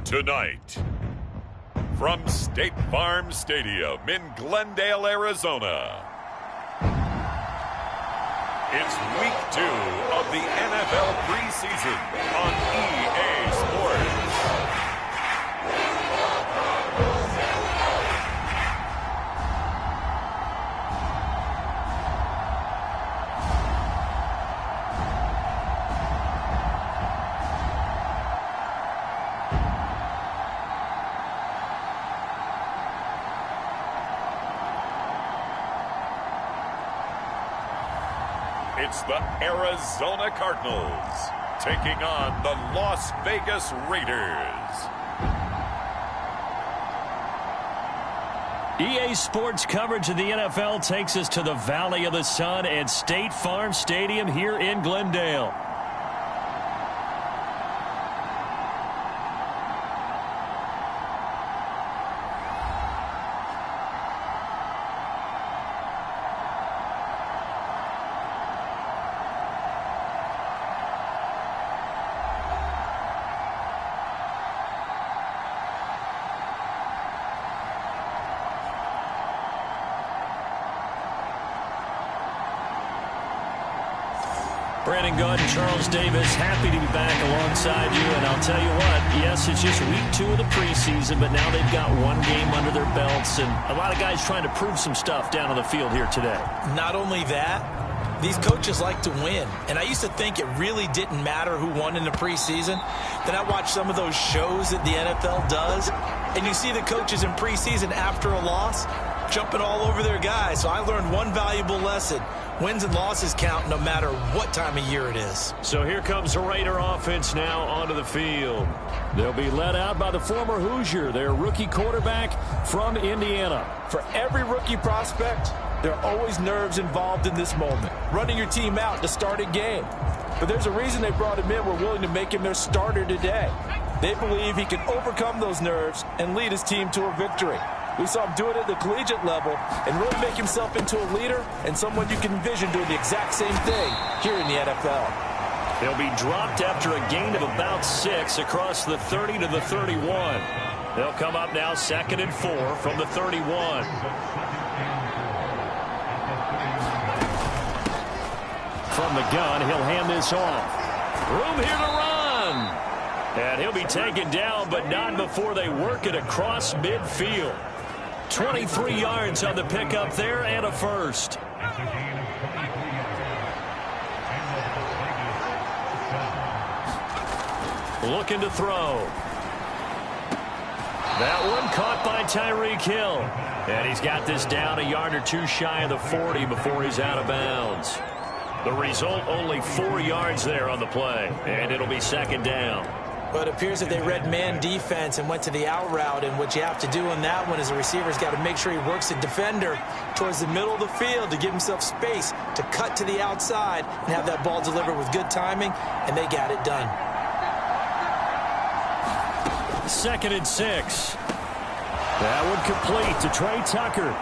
Tonight, from State Farm Stadium in Glendale, Arizona, it's Week 2 of the NFL preseason on EA Sports. It's the Arizona Cardinals taking on the Las Vegas Raiders. EA Sports coverage of the NFL takes us to the Valley of the Sun at State Farm Stadium here in Glendale. Brandon Gaud and Charles Davis, happy to be back alongside you. And I'll tell you what, yes, it's just week 2 of the preseason, but now they've got one game under their belts, and a lot of guys trying to prove some stuff down on the field here today. Not only that, these coaches like to win. And I used to think it really didn't matter who won in the preseason. Then I watched some of those shows that the NFL does, and you see the coaches in preseason after a loss jumping all over their guys. So I learned one valuable lesson. Wins and losses count no matter what time of year it is. So here comes the Raider offense now onto the field. They'll be led out by the former Hoosier, their rookie quarterback from Indiana. For every rookie prospect, there are always nerves involved in this moment. Running your team out to start a game. But there's a reason they brought him in. We're willing to make him their starter today. They believe he can overcome those nerves and lead his team to a victory. We saw him do it at the collegiate level and really make himself into a leader and someone you can envision doing the exact same thing here in the NFL. They'll be dropped after a gain of about 6 across the 30 to the 31. They'll come up now 2nd and 4 from the 31. From the gun, he'll hand this off. Room here to run. And he'll be taken down, but not before they work it across midfield. 23 yards on the pickup there and a first. Looking to throw. That one caught by Tyreek Hill. And he's got this down a yard or 2 shy of the 40 before he's out of bounds. The result, only 4 yards there on the play. And it'll be 2nd down. But it appears that they read man defense and went to the out route. And what you have to do on that one is the receiver's got to make sure he works the defender towards the middle of the field to give himself space to cut to the outside and have that ball delivered with good timing. And they got it done. 2nd and 6. That one complete to Trey Tucker.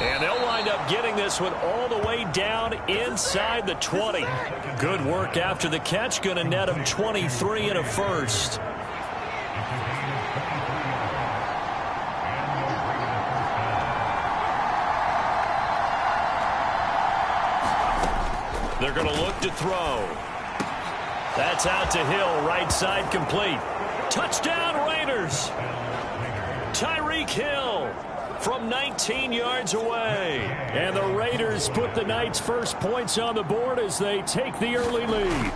And they'll wind up getting this one all the way down inside the 20. Good work after the catch. Going to net him 23 and a first. They're going to look to throw. That's out to Hill, right side complete. Touchdown Raiders. Tyreek Hill from 19 yards away. And the Raiders put the night's first points on the board as they take the early lead.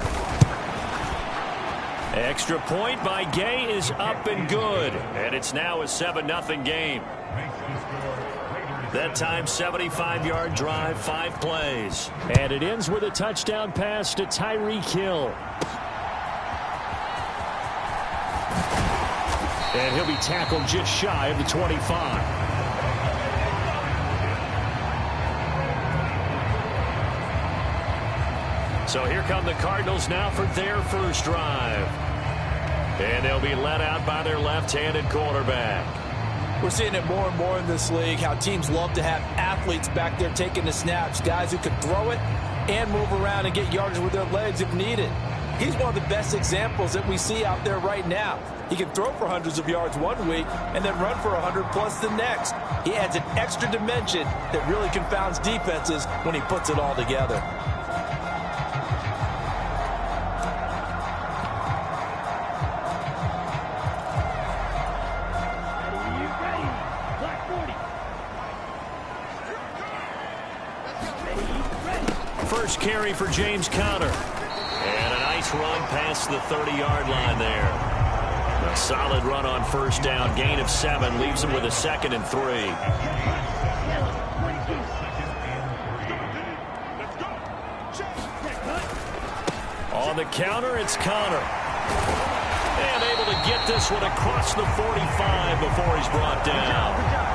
Extra point by Gay is up and good. And it's now a 7-0 game. That time, 75-yard drive, 5 plays. And it ends with a touchdown pass to Tyreek Hill. And he'll be tackled just shy of the 25. So here come the Cardinals now for their first drive. And they'll be led out by their left-handed quarterback. We're seeing it more and more in this league, how teams love to have athletes back there taking the snaps, guys who can throw it and move around and get yardage with their legs if needed. He's one of the best examples that we see out there right now. He can throw for hundreds of yards one week and then run for 100+ the next. He adds an extra dimension that really confounds defenses when he puts it all together. First carry for James Conner. And a nice run past the 30-yard line there. A solid run on first down. Gain of 7 leaves him with a 2nd and 3. On the counter, it's Conner. And able to get this one across the 45 before he's brought down.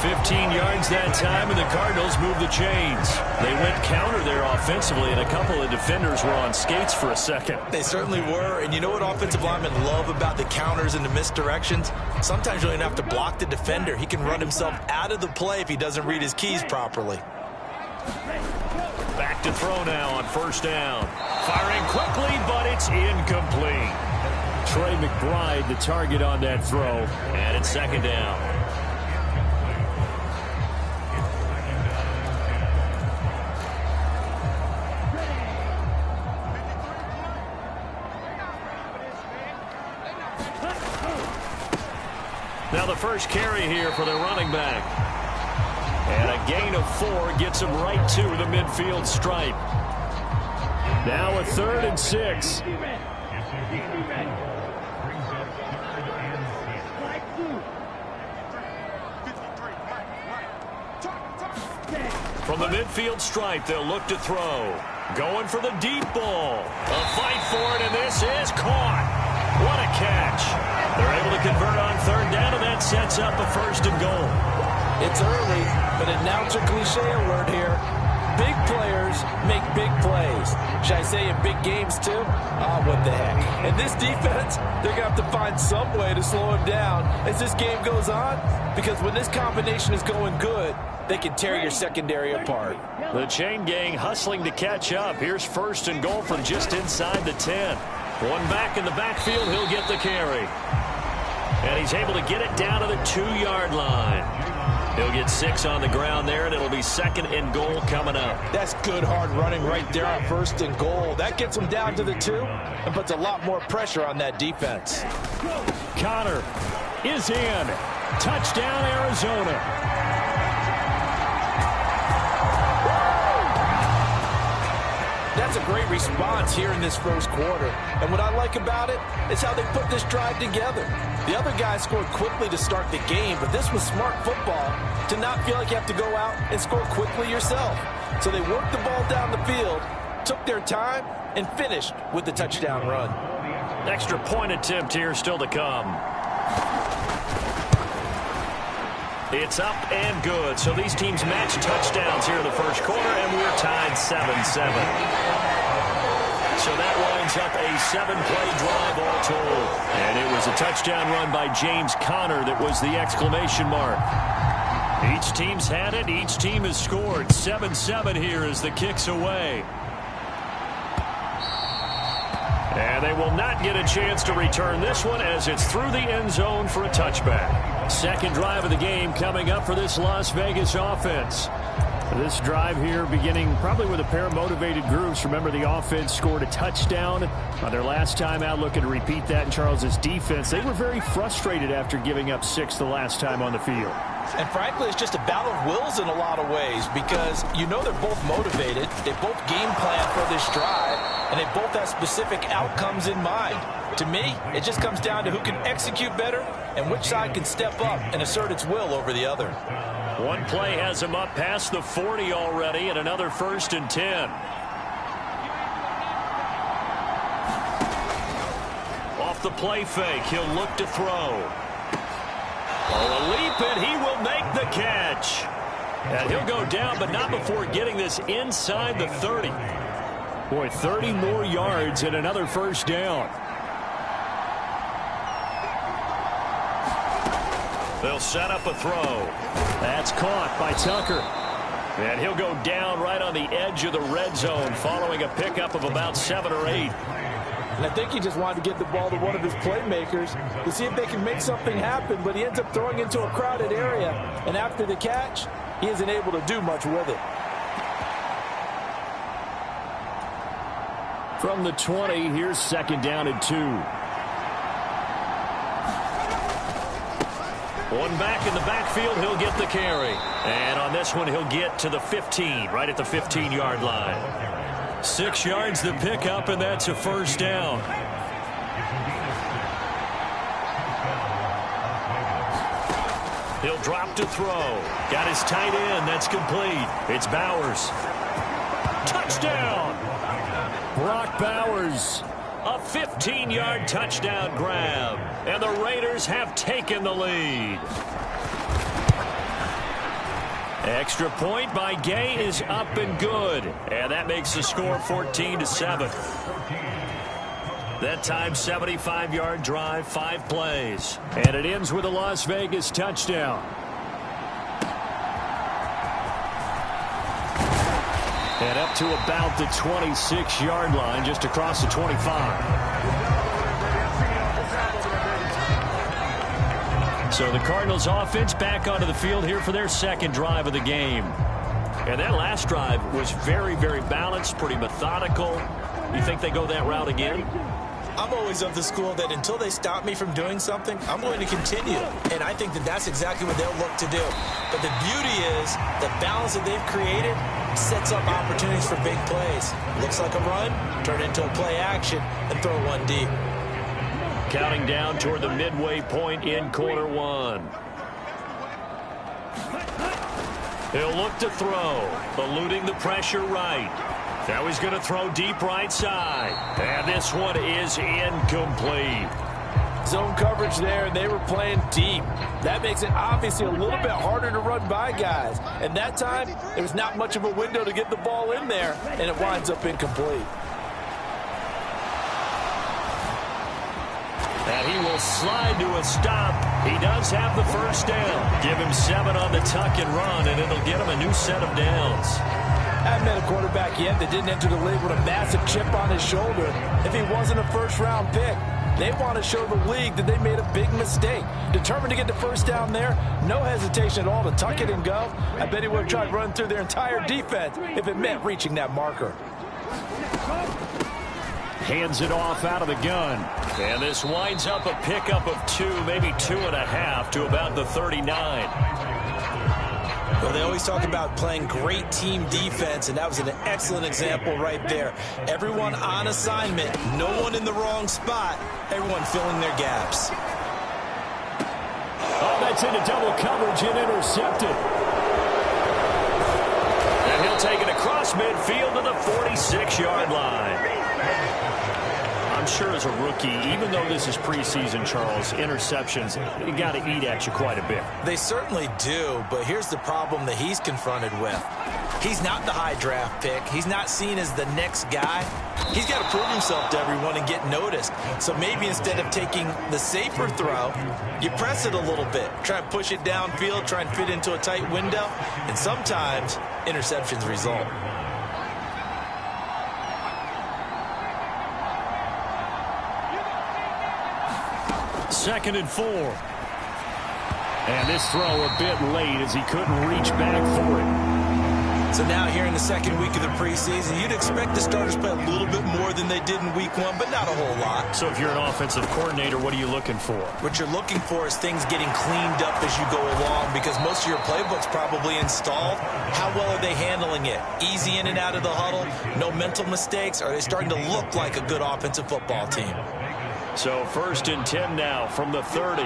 15 yards that time, and the Cardinals move the chains. They went counter there offensively, and a couple of defenders were on skates for a second. They certainly were, and you know what offensive linemen love about the counters and the misdirections? Sometimes you don't even have to block the defender. He can run himself out of the play if he doesn't read his keys properly. Back to throw now on first down. Firing quickly, but it's incomplete. Trey McBride, the target on that throw, and it's 2nd down. Now the first carry here for the running back. And a gain of 4 gets him right to the midfield stripe. Now a 3rd and 6. From the midfield stripe, they'll look to throw. Going for the deep ball. A fight for it, and this is caught. What a catch. They're able to convert on 3rd down, and that sets up a 1st and goal. It's early, but announcer cliche alert here. Big players make big plays. Should I say in big games too? What the heck. And this defense, they're going to have to find some way to slow him down as this game goes on, because when this combination is going good, they can tear your secondary apart. The chain gang hustling to catch up. Here's 1st and goal from just inside the 10. One back in the backfield, he'll get the carry. And he's able to get it down to the 2-yard line. He'll get 6 on the ground there, and it'll be 2nd and goal coming up. That's good hard running right there on 1st and goal. That gets him down to the 2 and puts a lot more pressure on that defense. Conner is in. Touchdown, Arizona. That's a great response here in this first quarter. And what I like about it is how they put this drive together. The other guys scored quickly to start the game, but this was smart football to not feel like you have to go out and score quickly yourself. So they worked the ball down the field, took their time, and finished with the touchdown run. Extra point attempt here still to come. It's up and good. So these teams match touchdowns here in the first quarter, and we're tied 7-7. So that winds up a 7-play drive all told. And it was a touchdown run by James Conner that was the exclamation mark. Each team's had it. Each team has scored. 7-7 here as the kick's away. And they will not get a chance to return this one as it's through the end zone for a touchback. Second drive of the game coming up for this Las Vegas offense. This drive here beginning probably with a pair of motivated groups. Remember, the offense scored a touchdown on their last time out. Looking to repeat that in Charles's defense. They were very frustrated after giving up 6 the last time on the field. And frankly, it's just a battle of wills in a lot of ways, because you know they're both motivated. They both game plan for this drive, and they both have specific outcomes in mind. To me, it just comes down to who can execute better and which side can step up and assert its will over the other. One play has him up past the 40 already, and another 1st and 10. Off the play fake, he'll look to throw. Oh, a leap, and he will make the catch. And he'll go down, but not before getting this inside the 30. Boy, 30 more yards and another 1st down. They'll set up a throw. That's caught by Tucker. And he'll go down right on the edge of the red zone following a pickup of about 7 or 8. And I think he just wanted to get the ball to one of his playmakers to see if they can make something happen, but he ends up throwing into a crowded area, and after the catch, he isn't able to do much with it. From the 20, here's 2nd down and 2. One back in the backfield, he'll get the carry. And on this one, he'll get to the 15, right at the 15-yard line. 6 yards the pickup, and that's a 1st down. He'll drop to throw. Got his tight end. That's complete. It's Bowers. Touchdown! Brock Bowers. A 15-yard touchdown grab. And the Raiders have taken the lead. Extra point by Gay is up and good. And that makes the score 14-7. That time, 75-yard drive, 5 plays. And it ends with a Las Vegas touchdown. And up to about the 26-yard line, just across the 25. So the Cardinals offense back onto the field here for their 2nd drive of the game. And that last drive was very, very balanced, pretty methodical. You think they go that route again? I'm always of the school that until they stop me from doing something, I'm going to continue. And I think that that's exactly what they'll look to do. But the beauty is the balance that they've created sets up opportunities for big plays. Looks like a run, turn into a play action, and throw one deep. Counting down toward the midway point in quarter 1. He'll look to throw, eluding the pressure right. Now he's going to throw deep right side. And this one is incomplete. Zone coverage there, and they were playing deep. That makes it obviously a little bit harder to run by guys. And that time, there was not much of a window to get the ball in there, and it winds up incomplete. And he will slide to a stop. He does have the 1st down. Give him 7 on the tuck and run, and it'll get him a new set of downs. I haven't met a quarterback yet that didn't enter the league with a massive chip on his shoulder if he wasn't a 1st-round pick. They want to show the league that they made a big mistake. Determined to get the 1st down there, no hesitation at all to tuck it and go. I bet he would have tried running through their entire defense if it meant reaching that marker. Hands it off out of the gun. And this winds up a pickup of 2, maybe 2.5 to about the 39. Well, they always talk about playing great team defense, and that was an excellent example right there. Everyone on assignment, no one in the wrong spot, everyone filling their gaps. Oh, that's into double coverage and intercepted. And he'll take it across midfield to the 46-yard line. I'm sure as a rookie, even though this is preseason, Charles, interceptions, you got to eat at you quite a bit. They certainly do, but here's the problem that he's confronted with. He's not the high draft pick. He's not seen as the next guy. He's got to prove himself to everyone and get noticed. So maybe instead of taking the safer throw, you press it a little bit. Try and push it downfield, try and fit into a tight window, and sometimes interceptions result. 2nd and 4. And this throw a bit late as he couldn't reach back for it. So now here in the 2nd week of the preseason, you'd expect the starters to play a little bit more than they did in week 1, but not a whole lot. So if you're an offensive coordinator, what are you looking for? What you're looking for is things getting cleaned up as you go along, because most of your playbook's probably installed. How well are they handling it? Easy in and out of the huddle, no mental mistakes? Are they starting to look like a good offensive football team? So 1st and 10 now from the 30.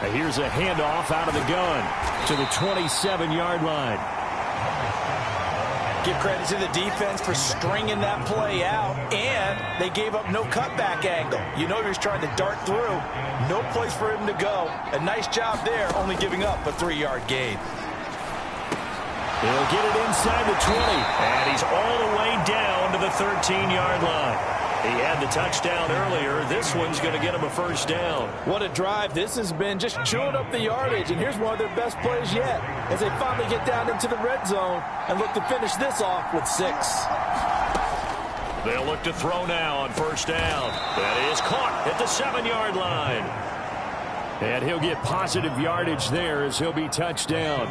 And here's a handoff out of the gun to the 27-yard line. Give credit to the defense for stringing that play out, and they gave up no cutback angle. You know he was trying to dart through. No place for him to go. A nice job there, only giving up a 3-yard gain. He'll get it inside the 20, and he's all the way down to the 13-yard line. He had the touchdown earlier. This one's going to get him a first down. What a drive this has been, just chewing up the yardage. And here's one of their best plays yet as they finally get down into the red zone and look to finish this off with 6. They'll look to throw now on first down. That is caught at the 7-yard line. And he'll get positive yardage there as he'll be touched down.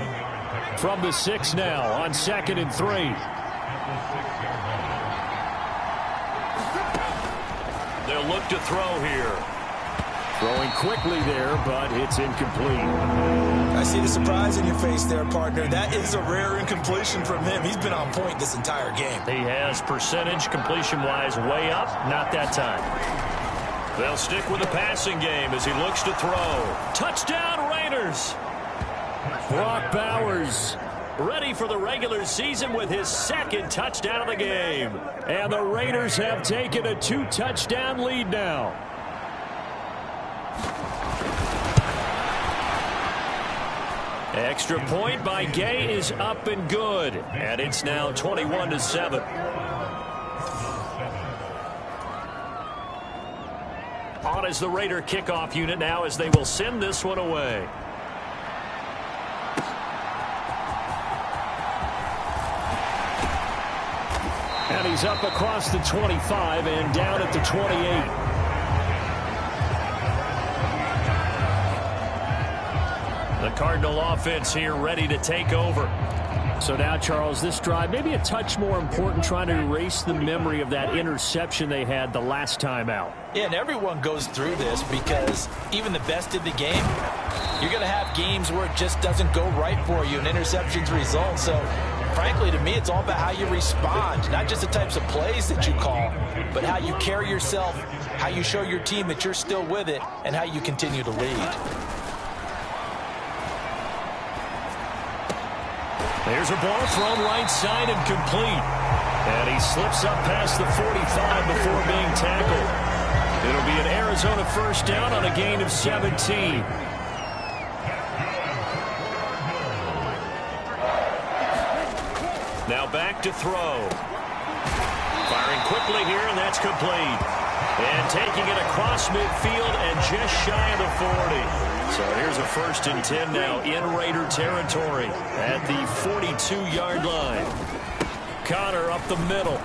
From the 6 now on 2nd and 3. They'll look to throw here. Throwing quickly there, but it's incomplete. I see the surprise in your face there, partner. That is a rare incompletion from him. He's been on point this entire game. He has percentage completion-wise way up. Not that time. They'll stick with the passing game as he looks to throw. Touchdown, Raiders! Brock Bowers ready for the regular season with his 2nd touchdown of the game. And the Raiders have taken a 2-touchdown lead now. Extra point by Gay is up and good. And it's now 21-7. On is the Raider kickoff unit now as they will send this one away. And he's up across the 25 and down at the 28. The Cardinal offense here ready to take over. So now, Charles, this drive maybe a touch more important, trying to erase the memory of that interception they had the last time out. Yeah, and everyone goes through this because even the best in the game, you're going to have games where it just doesn't go right for you and interceptions result. So, frankly, to me, it's all about how you respond, not just the types of plays that you call, but how you carry yourself, how you show your team that you're still with it, and how you continue to lead. There's a ball thrown right side and complete. And he slips up past the 45 before being tackled. It'll be an Arizona first down on a gain of 17. Now back to throw. Firing quickly here, and that's complete. And taking it across midfield and just shy of the 40. So here's a 1st and 10 now in Raider territory at the 42-yard line. Connor up the middle.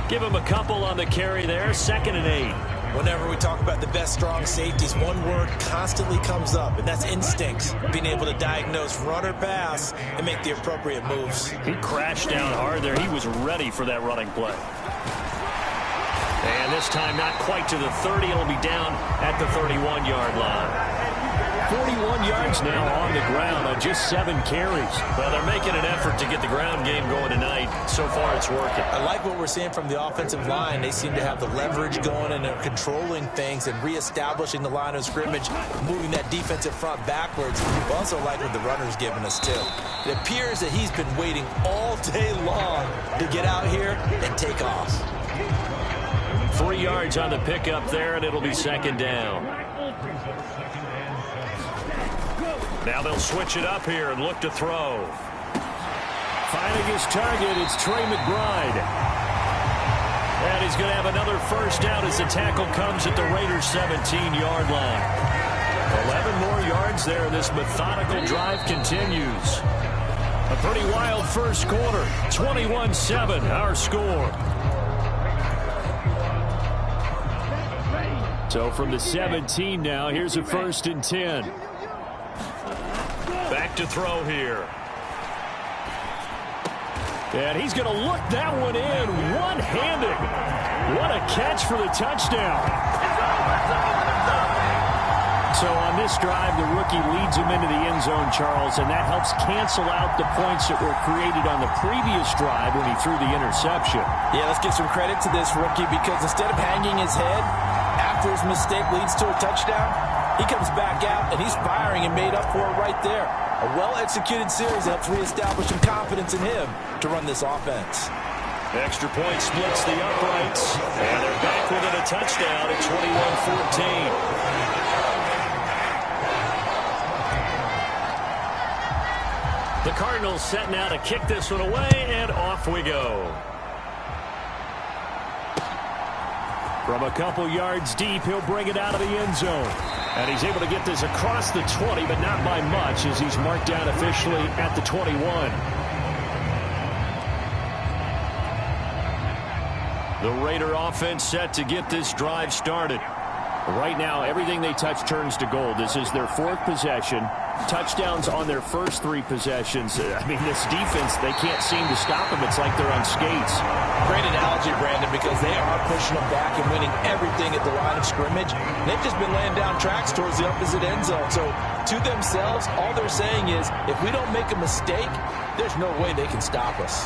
Give him a couple on the carry there. 2nd and 8. Whenever we talk about the best strong safeties, one word constantly comes up, and that's instincts. Being able to diagnose run or pass and make the appropriate moves. He crashed down hard there. He was ready for that running play. And this time not quite to the 30. It'll be down at the 31-yard line. 41 yards now on the ground on just 7 carries. Well, they're making an effort to get the ground game going tonight. So far, it's working. I like what we're seeing from the offensive line. They seem to have the leverage going, and they're controlling things and reestablishing the line of scrimmage, moving that defensive front backwards. We also like what the runner's giving us, too. It appears that he's been waiting all day long to get out here and take off. 3 yards on the pickup there, and it'll be 2nd down. Now they'll switch it up here and look to throw. Finding his target, it's Trey McBride. And he's going to have another first down as the tackle comes at the Raiders' 17-yard line. 11 more yards there. This methodical drive continues. A pretty wild first quarter. 21-7, our score. So from the 17 now, here's a 1st and 10. Back to throw here. And he's going to look that one in one-handed. What a catch for the touchdown. So on this drive, the rookie leads him into the end zone, Charles, and that helps cancel out the points that were created on the previous drive when he threw the interception. Yeah, let's give some credit to this rookie because instead of hanging his head after his mistake leads to a touchdown, he comes back out and he's firing and made up for it right there. A well-executed series helps reestablish some confidence in him to run this offense. Extra point splits the uprights, and they're back within a touchdown at 21-14. The Cardinals set now to kick this one away, and off we go. From a couple yards deep, he'll bring it out of the end zone. And he's able to get this across the 20, but not by much, as he's marked down officially at the 21. The Raider offense set to get this drive started. Right now, everything they touch turns to gold. This is their 4th possession. Touchdowns on their first 3 possessions. I mean, this defense, they can't seem to stop them. It's like they're on skates. Great analogy, Brandon, because they are pushing them back and winning everything at the line of scrimmage. They've just been laying down tracks towards the opposite end zone. So, to themselves, all they're saying is, if we don't make a mistake, there's no way they can stop us.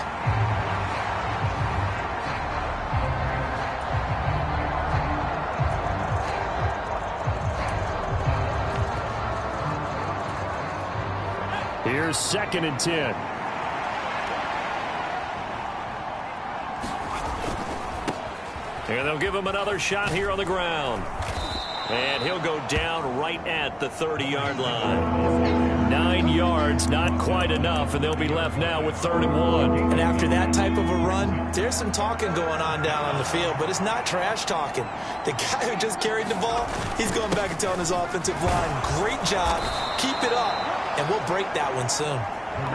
Here's 2nd and 10. And they'll give him another shot here on the ground. And he'll go down right at the 30-yard line. 9 yards, not quite enough, and they'll be left now with 3rd and 1. And after that type of a run, there's some talking going on down on the field, but it's not trash talking. The guy who just carried the ball, he's going back and telling his offensive line, great job, keep it up. And we'll break that one soon.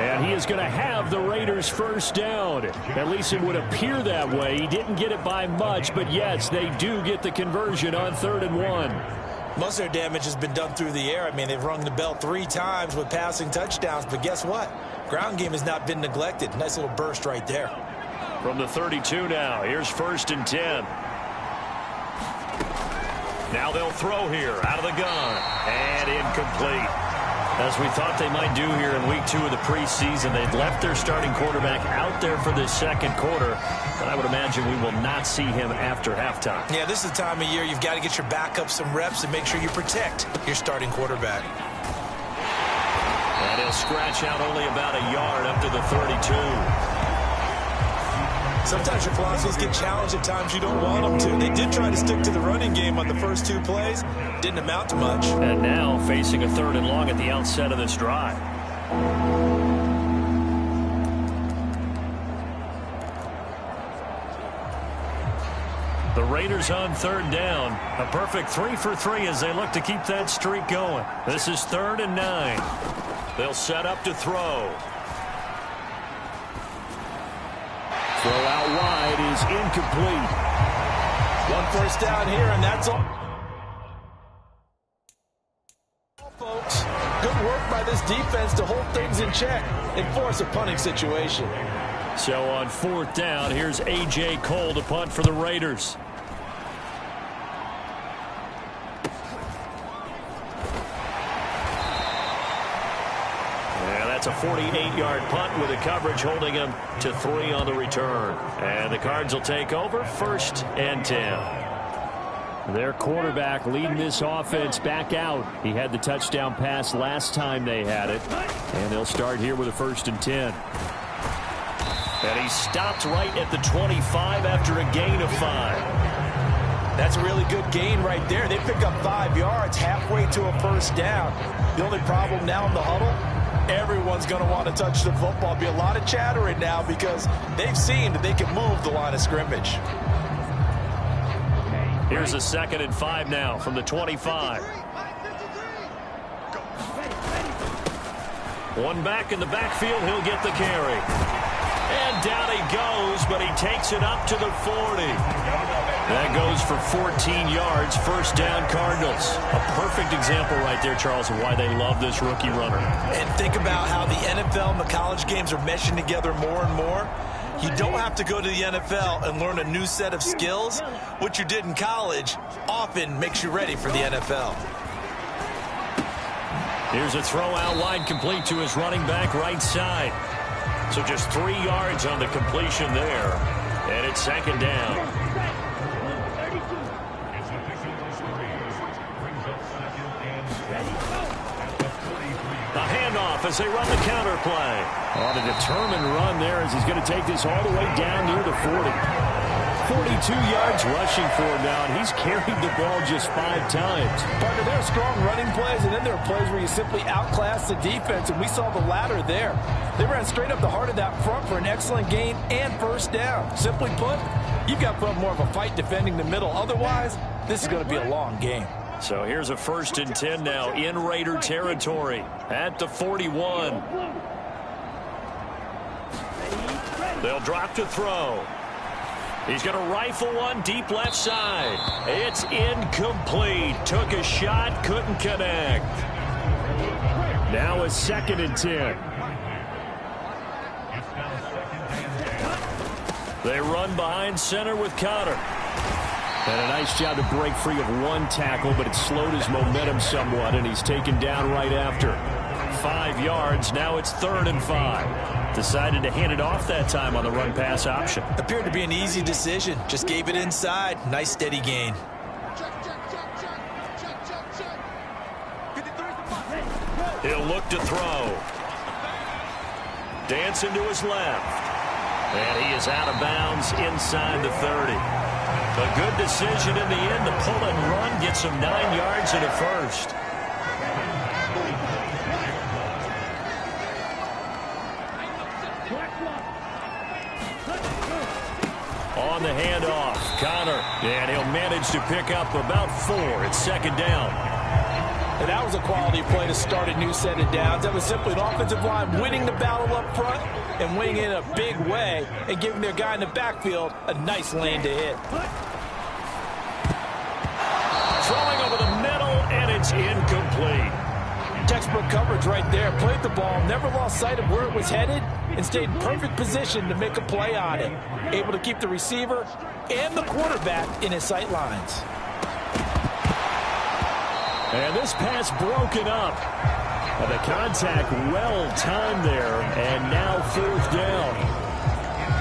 And he is going to have the Raiders' first down. At least it would appear that way. He didn't get it by much, but yes, they do get the conversion on 3rd and 1. Most of their damage has been done through the air. I mean, they've rung the bell 3 times with passing touchdowns, but guess what? Ground game has not been neglected. Nice little burst right there. From the 32 now, here's 1st and 10. Now they'll throw here out of the gun. And incomplete. As we thought they might do here in week 2 of the preseason, they've left their starting quarterback out there for this 2nd quarter, but I would imagine we will not see him after halftime. Yeah, this is the time of year you've got to get your backup some reps and make sure you protect your starting quarterback. And he'll scratch out only about a yard up to the 32. Sometimes your philosophies get challenged at times you don't want them to. They did try to stick to the running game on the first 2 plays. Didn't amount to much. And now facing a 3rd and long at the outset of this drive. The Raiders on 3rd down. A perfect 3 for 3 as they look to keep that streak going. This is 3rd and 9. They'll set up to throw. Throw out wide is incomplete. 1 first down here, and that's all. Folks, good work by this defense to hold things in check and force a punting situation. So on 4th down, here's A.J. Cole to punt for the Raiders. That's a 48-yard punt with the coverage holding him to 3 on the return. And the Cards will take over 1st and 10. Their quarterback leading this offense back out. He had the touchdown pass last time they had it. And they'll start here with a 1st and 10. And he stopped right at the 25 after a gain of 5. That's a really good gain right there. They pick up 5 yards halfway to a 1st down. The only problem now in the huddle, everyone's going to want to touch the football. Be a lot of chattering now because they've seen that they can move the line of scrimmage. Here's a 2nd and 5 now from the 25. One back in the backfield. He'll get the carry. And down he goes, but he takes it up to the 40. That goes for 14 yards. 1st down, Cardinals. A perfect example right there, Charles, of why they love this rookie runner. And think about how the NFL and the college games are meshing together more and more. You don't have to go to the NFL and learn a new set of skills. What you did in college often makes you ready for the NFL. Here's a throw out wide, complete to his running back right side. So just 3 yards on the completion there. And it's 2nd down. The handoff as they run the counter play. On a determined run there as he's going to take this all the way down near the 40. 42 yards rushing for him now, and he's carried the ball just 5 times. Partner, there are strong running plays, and then there are plays where you simply outclass the defense, and we saw the latter there. They ran straight up the heart of that front for an excellent gain and first down. Simply put, you've got to put more of a fight defending the middle. Otherwise, this is going to be a long game. So here's a 1st and 10 now in Raider territory at the 41. They'll drop to throw. He's going to rifle one deep left side. It's incomplete. Took a shot, couldn't connect. Now a 2nd and 10. They run behind center with Connor. And a nice job to break free of one tackle, but it slowed his momentum somewhat, and he's taken down right after. 5 yards. Now it's 3rd and 5. Decided to hand it off that time on the run-pass option. Appeared to be an easy decision. Just gave it inside. Nice steady gain. He'll look to throw. Dancing to his left. And he is out of bounds inside the 30. A good decision in the end to pull and run, get some 9 yards and a first. On the handoff, Connor, and he'll manage to pick up about 4. It's 2nd down. And that was a quality play to start a new set of downs. That was simply an offensive line winning the battle up front and winning in a big way and giving their guy in the backfield a nice lane to hit. Throwing over the middle, and it's incomplete. Textbook coverage right there. Played the ball, never lost sight of where it was headed, and stayed in perfect position to make a play on it. Able to keep the receiver and the quarterback in his sight lines. And this pass broken up. And the contact well timed there, and now 4th down.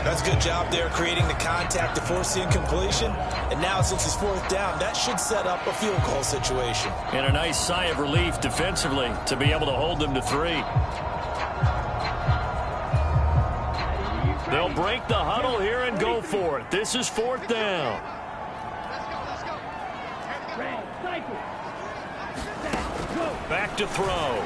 That's a good job there creating the contact to force the incompletion. And now since it's 4th down, that should set up a field goal situation. And a nice sigh of relief defensively to be able to hold them to 3. They'll break the huddle here and go for it. This is 4th down. Back to throw.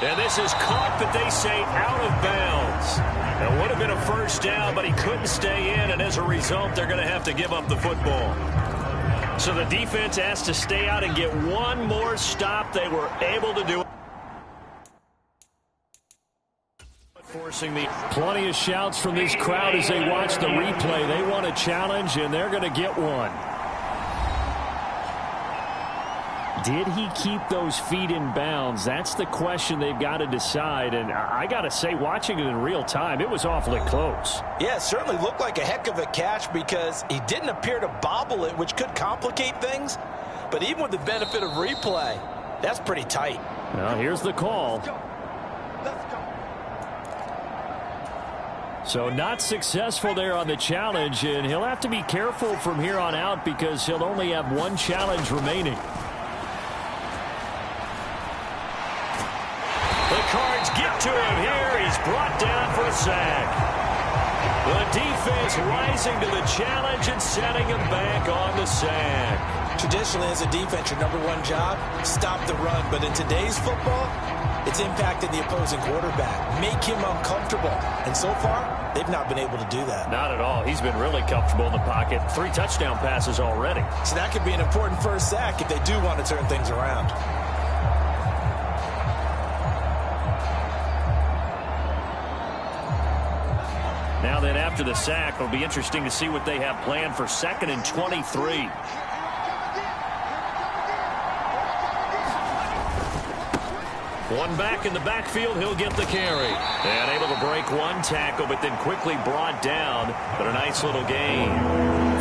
And this is caught, but they say out of bounds. It would have been a first down, but he couldn't stay in, and as a result, they're going to have to give up the football. So the defense has to stay out and get one more stop. They were able to do it. Forcing the plenty of shouts from this crowd as they watch the replay. They want a challenge, and they're going to get one. Did he keep those feet in bounds? That's the question they've got to decide. And I got to say, watching it in real time, it was awfully close. Yeah, it certainly looked like a heck of a catch because he didn't appear to bobble it, which could complicate things. But even with the benefit of replay, that's pretty tight. Now, here's the call. So not successful there on the challenge, and he'll have to be careful from here on out because he'll only have one challenge remaining. Cards get to him here. He's brought down for a sack. The defense rising to the challenge and setting him back on the sack. Traditionally, as a defense, your #1 job, stop the run. But in today's football, it's impacted the opposing quarterback. Make him uncomfortable. And so far, they've not been able to do that. Not at all. He's been really comfortable in the pocket. 3 touchdown passes already. So that could be an important first sack if they do want to turn things around. Now then, after the sack, it'll be interesting to see what they have planned for 2nd and 23. One back in the backfield, he'll get the carry. And able to break one tackle, but then quickly brought down. But a nice little gain.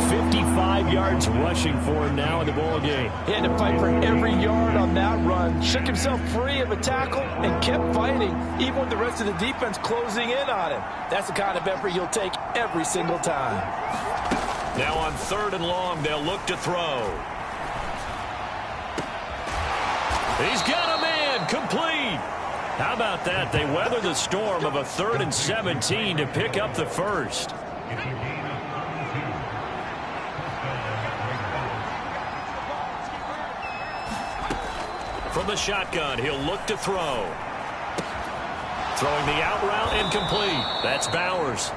55 yards rushing for him now in the ball game. He had to fight for every yard on that run. Shook himself free of a tackle and kept fighting, even with the rest of the defense closing in on him. That's the kind of effort you'll take every single time. Now on 3rd and long, they'll look to throw. He's got a man complete. How about that? They weather the storm of a 3rd and 17 to pick up the first. From the shotgun, he'll look to throw. Throwing the out route incomplete. That's Bowers.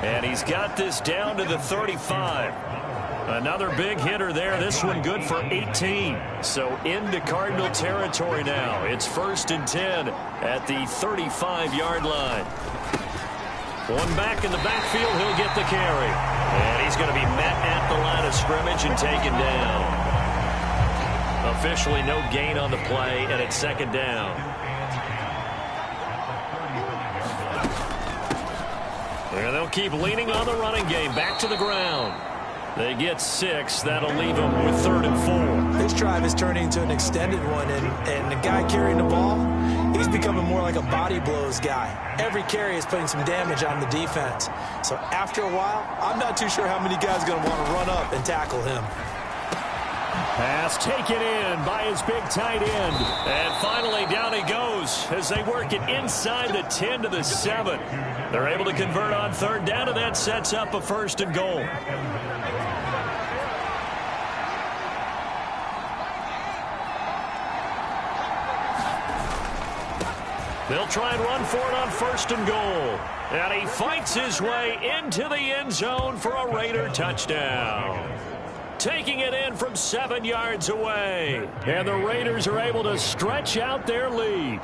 And he's got this down to the 35. Another big hitter there. This one good for 18. So into Cardinal territory now. It's 1st and 10 at the 35-yard line. One back in the backfield. He'll get the carry. And he's going to be met at the line of scrimmage and taken down. Officially no gain on the play, and it's 2nd down. And they'll keep leaning on the running game. Back to the ground. They get 6. That'll leave them with 3rd and 4. This drive is turning into an extended one, and the guy carrying the ball, he's becoming more like a body blows guy. Every carry is putting some damage on the defense. So after a while, I'm not too sure how many guys are going to want to run up and tackle him. Pass taken in by his big tight end. And finally down he goes as they work it inside the 10 to the 7. They're able to convert on 3rd down, and that sets up a 1st and goal. They'll try and run for it on 1st and goal. And he fights his way into the end zone for a Raider touchdown. Taking it in from 7 yards away. And the Raiders are able to stretch out their lead.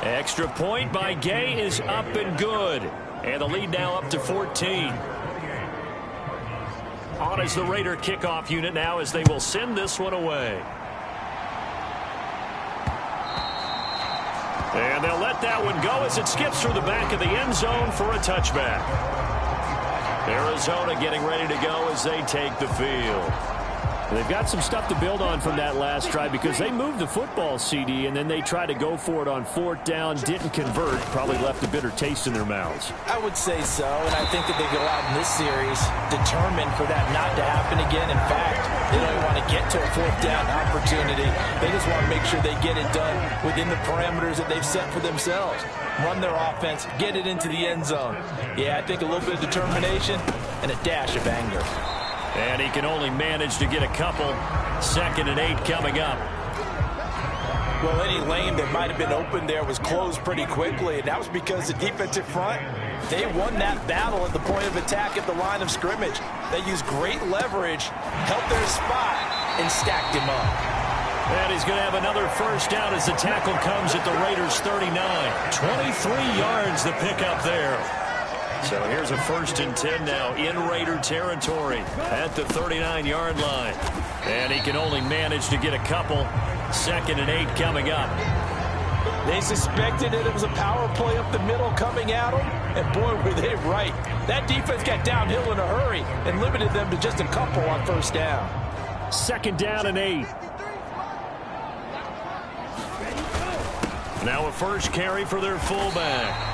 Extra point by Gay is up and good. And the lead now up to 14. On is the Raider kickoff unit now as they will send this one away. And they'll let that one go as it skips through the back of the end zone for a touchback. Arizona getting ready to go as they take the field. They've got some stuff to build on from that last drive because they moved the football, CD, and then they tried to go for it on 4th down, didn't convert, probably left a bitter taste in their mouths. I would say so, and I think that they go out in this series determined for that not to happen again. In fact, they don't even want to get to a 4th down opportunity. They just want to make sure they get it done within the parameters that they've set for themselves. Run their offense, get it into the end zone. Yeah, I think a little bit of determination and a dash of anger. And he can only manage to get a couple. 2nd and 8 coming up. Well, any lane that might have been open there was closed pretty quickly, and that was because the defensive front, they won that battle at the point of attack at the line of scrimmage. They used great leverage, held their spot, and stacked him up. And he's going to have another 1st down as the tackle comes at the Raiders' 39. 23 yards the pickup there. So here's a 1st and 10 now in Raider territory at the 39-yard line. And he can only manage to get a couple. 2nd and 8 coming up. They suspected that it was a power play up the middle coming at them, and boy, were they right. That defense got downhill in a hurry and limited them to just a couple on 1st down. 2nd down and 8. Now a 1st carry for their fullback.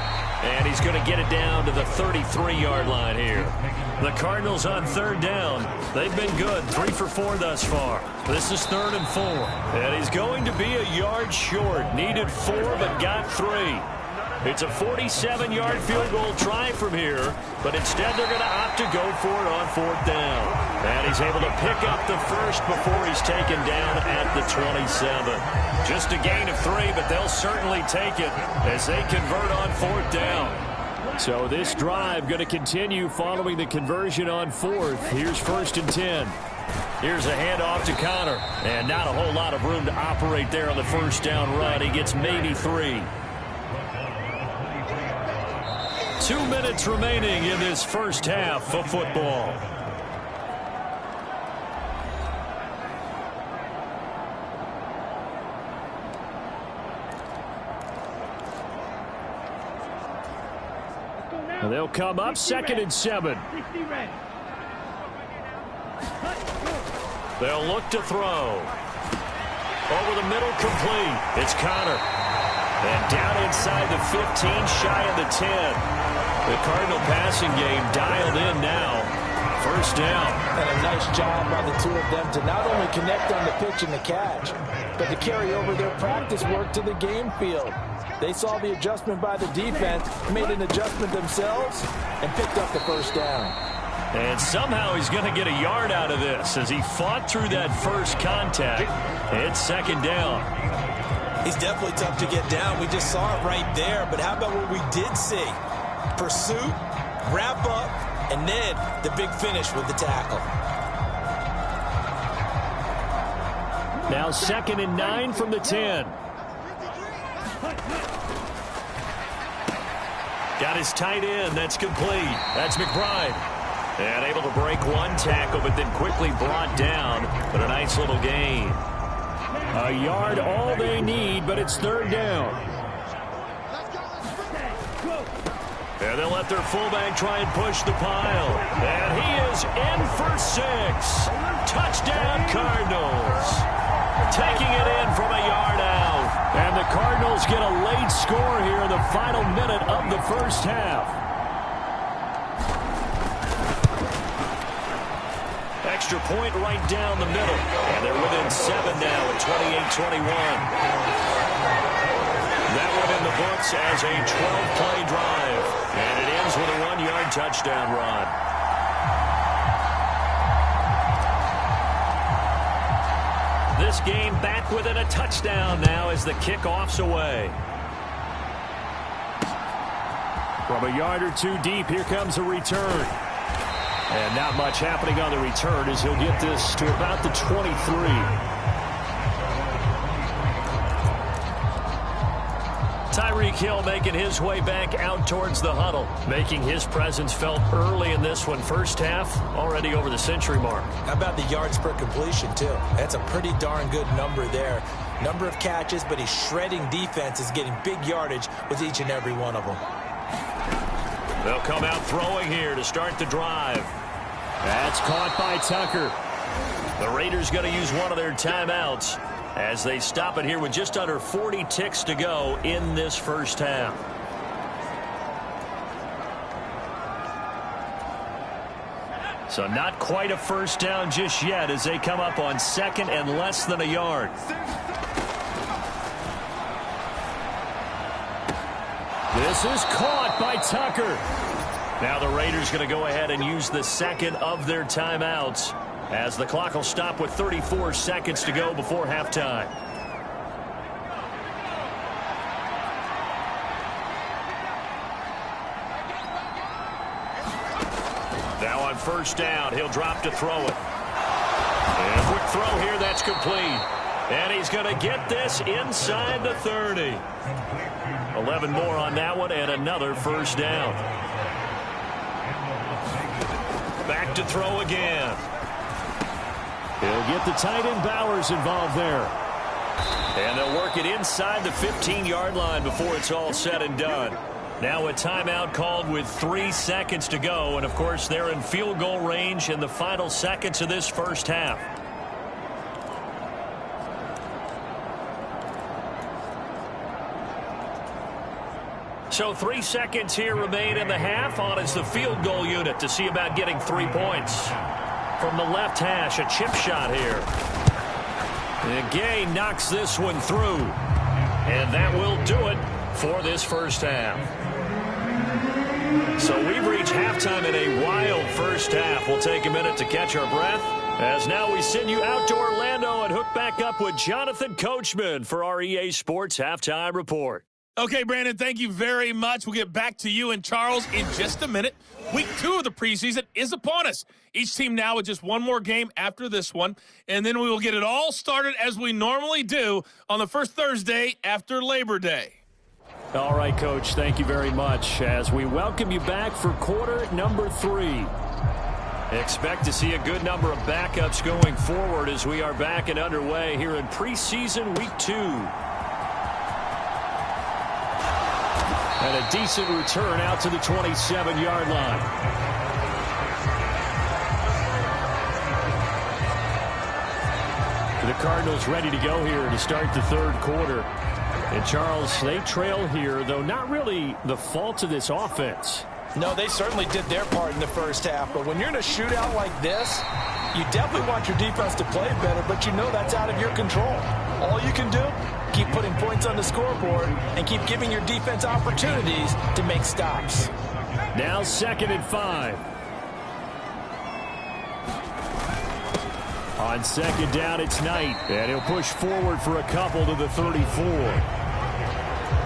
And he's going to get it down to the 33-yard line here. The Cardinals on 3rd down. They've been good, 3 for 4 thus far. This is 3rd and 4. And he's going to be a yard short. Needed 4, but got 3. It's a 47-yard field goal try from here, but instead they're going to opt to go for it on 4th down. And he's able to pick up the 1st before he's taken down at the 27. Just a gain of 3, but they'll certainly take it as they convert on 4th down. So this drive going to continue following the conversion on 4th. Here's 1st and 10. Here's a handoff to Connor. And not a whole lot of room to operate there on the 1st down run. He gets maybe 3. 2 minutes remaining in this first half of football. And they'll come up 2nd and 7. They'll look to throw. Over the middle, complete. It's Connor. And down inside the 15, shy of the 10. The Cardinal passing game dialed in now. first down. And a nice job by the two of them to not only connect on the pitch and the catch, but to carry over their practice work to the game field. They saw the adjustment by the defense, made an adjustment themselves, and picked up the first down. And somehow he's going to get a yard out of this as he fought through that first contact. It's second down. He's definitely tough to get down. We just saw it right there. But how about what we did see? Pursuit, wrap up, and then the big finish with the tackle. Now 2nd and 9 from the 10. Got his tight end. That's complete. That's McBride. And able to break one tackle, but then quickly brought down. But a nice little gain. A yard all they need, but it's 3rd down. And they'll let their fullback try and push the pile. And he is in for 6. Touchdown, Cardinals. Taking it in from a yard out. And the Cardinals get a late score here in the final minute of the first half. Extra point right down the middle. And they're within 7 now at 28-21. That one in the books as a 12-play drive. And it ends with a 1-yard touchdown run. This game back within a touchdown now as the kickoff's away. From a yard or two deep, here comes a return. And not much happening on the return as he'll get this to about the 23. Tyreek Hill making his way back out towards the huddle, making his presence felt early in this one. First half, already over the century mark. How about the yards per completion, too? That's a pretty darn good number there. Number of catches, but he's shredding defenses, getting big yardage with each and every one of them. They'll come out throwing here to start the drive. That's caught by Tucker. The Raiders going to use one of their timeouts as they stop it here with just under 40 ticks to go in this first half. So not quite a first down just yet as they come up on 2nd and less than a yard. This is caught by Tucker. Now the Raiders going to go ahead and use the 2nd of their timeouts as the clock will stop with 34 seconds to go before halftime. Now on first down, he'll drop to throw it. And a quick throw here, that's complete. And he's going to get this inside the 30. 11 more on that one and another first down. Back to throw again. He'll get the tight end Bowers involved there. And they'll work it inside the 15-yard line before it's all said and done. Now a timeout called with 3 seconds to go. And, of course, they're in field goal range in the final seconds of this first half. So 3 seconds here remain in the half. On is the field goal unit to see about getting 3 points. From the left hash, a chip shot here. And Gay knocks this one through. And that will do it for this first half. So we've reached halftime in a wild first half. We'll take a minute to catch our breath as now we send you out to Orlando and hook back up with Jonathan Coachman for our EA Sports Halftime Report. Okay, Brandon, thank you very much. We'll get back to you and Charles in just a minute. Week 2 of the preseason is upon us. Each team now with just one more game after this one, and then we will get it all started as we normally do on the first Thursday after Labor Day. All right, Coach, thank you very much as we welcome you back for quarter number 3. Expect to see a good number of backups going forward as we are back and underway here in preseason week 2. And a decent return out to the 27-yard line. The Cardinals ready to go here to start the 3rd quarter. And, Charles, they trail here, though not really the fault of this offense. No, they certainly did their part in the first half, but when you're in a shootout like this, you definitely want your defense to play better, but you know that's out of your control. All you can do, keep putting points on the scoreboard and keep giving your defense opportunities to make stops. Now 2nd and 5. On 2nd down, it's Knight, and he'll push forward for a couple to the 34.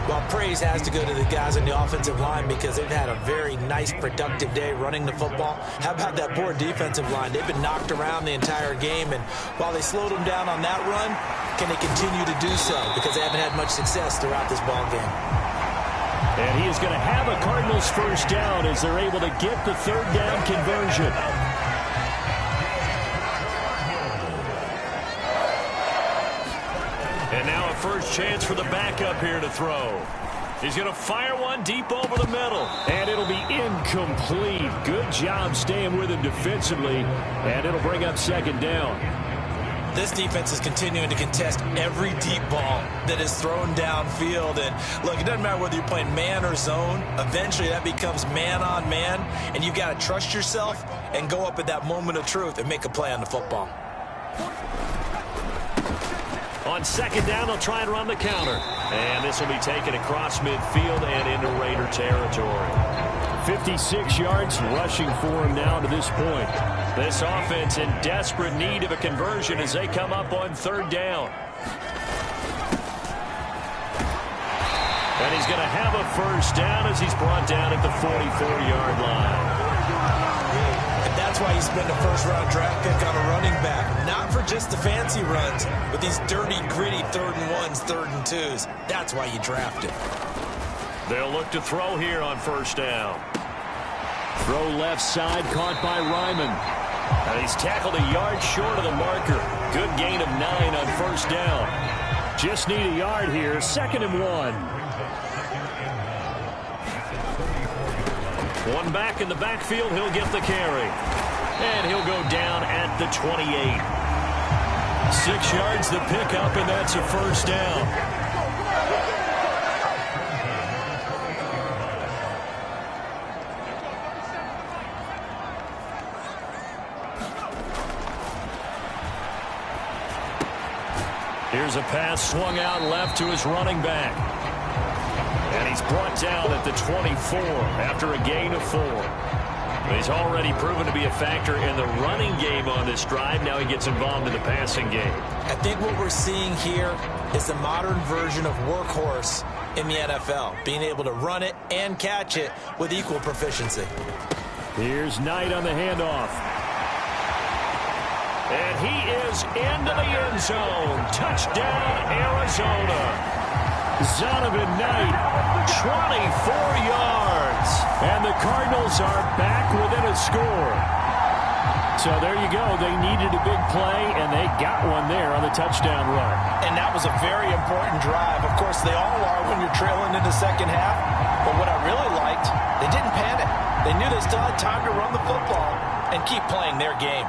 Well, praise has to go to the guys on the offensive line because they've had a very nice, productive day running the football. How about that poor defensive line? They've been knocked around the entire game, and while they slowed them down on that run, can they continue to do so? Because they haven't had much success throughout this ball game. And he is going to have a Cardinals first down as they're able to get the 3rd down conversion. And now a first chance for the backup here to throw. He's going to fire one deep over the middle. And it'll be incomplete. Good job staying with him defensively. And it'll bring up 2nd down. This defense is continuing to contest every deep ball that is thrown downfield. And look, it doesn't matter whether you're playing man or zone. Eventually that becomes man on man. And you've got to trust yourself and go up at that moment of truth and make a play on the football. On 2nd down, they'll try and run the counter. And this will be taken across midfield and into Raider territory. 56 yards rushing for him now to this point. This offense in desperate need of a conversion as they come up on 3rd down. And he's going to have a first down as he's brought down at the 44-yard line. And that's why you spend a first-round draft pick on a running back. Not for just the fancy runs, but these dirty, gritty 3rd and 1s, 3rd and 2s. That's why you draft him. They'll look to throw here on 1st down. Throw left side, caught by Ryman. And he's tackled a yard short of the marker. Good gain of 9 on 1st down. Just need a yard here. 2nd and 1. One back in the backfield, he'll get the carry. And he'll go down at the 28. 6 yards the pickup, and that's a first down. Here's a pass swung out left to his running back. And he's brought down at the 24 after a gain of 4. He's already proven to be a factor in the running game on this drive. Now he gets involved in the passing game. I think what we're seeing here is the modern version of workhorse in the NFL, being able to run it and catch it with equal proficiency. Here's Knight on the handoff. And he is into the end zone. Touchdown, Arizona. Zonovan Knight, 24 yards. And the Cardinals are back within a score. So there you go. They needed a big play, and they got one there on the touchdown run. And that was a very important drive. Of course, they all are when you're trailing in the second half. But what I really liked, they didn't panic. They knew they still had time to run the football and keep playing their game.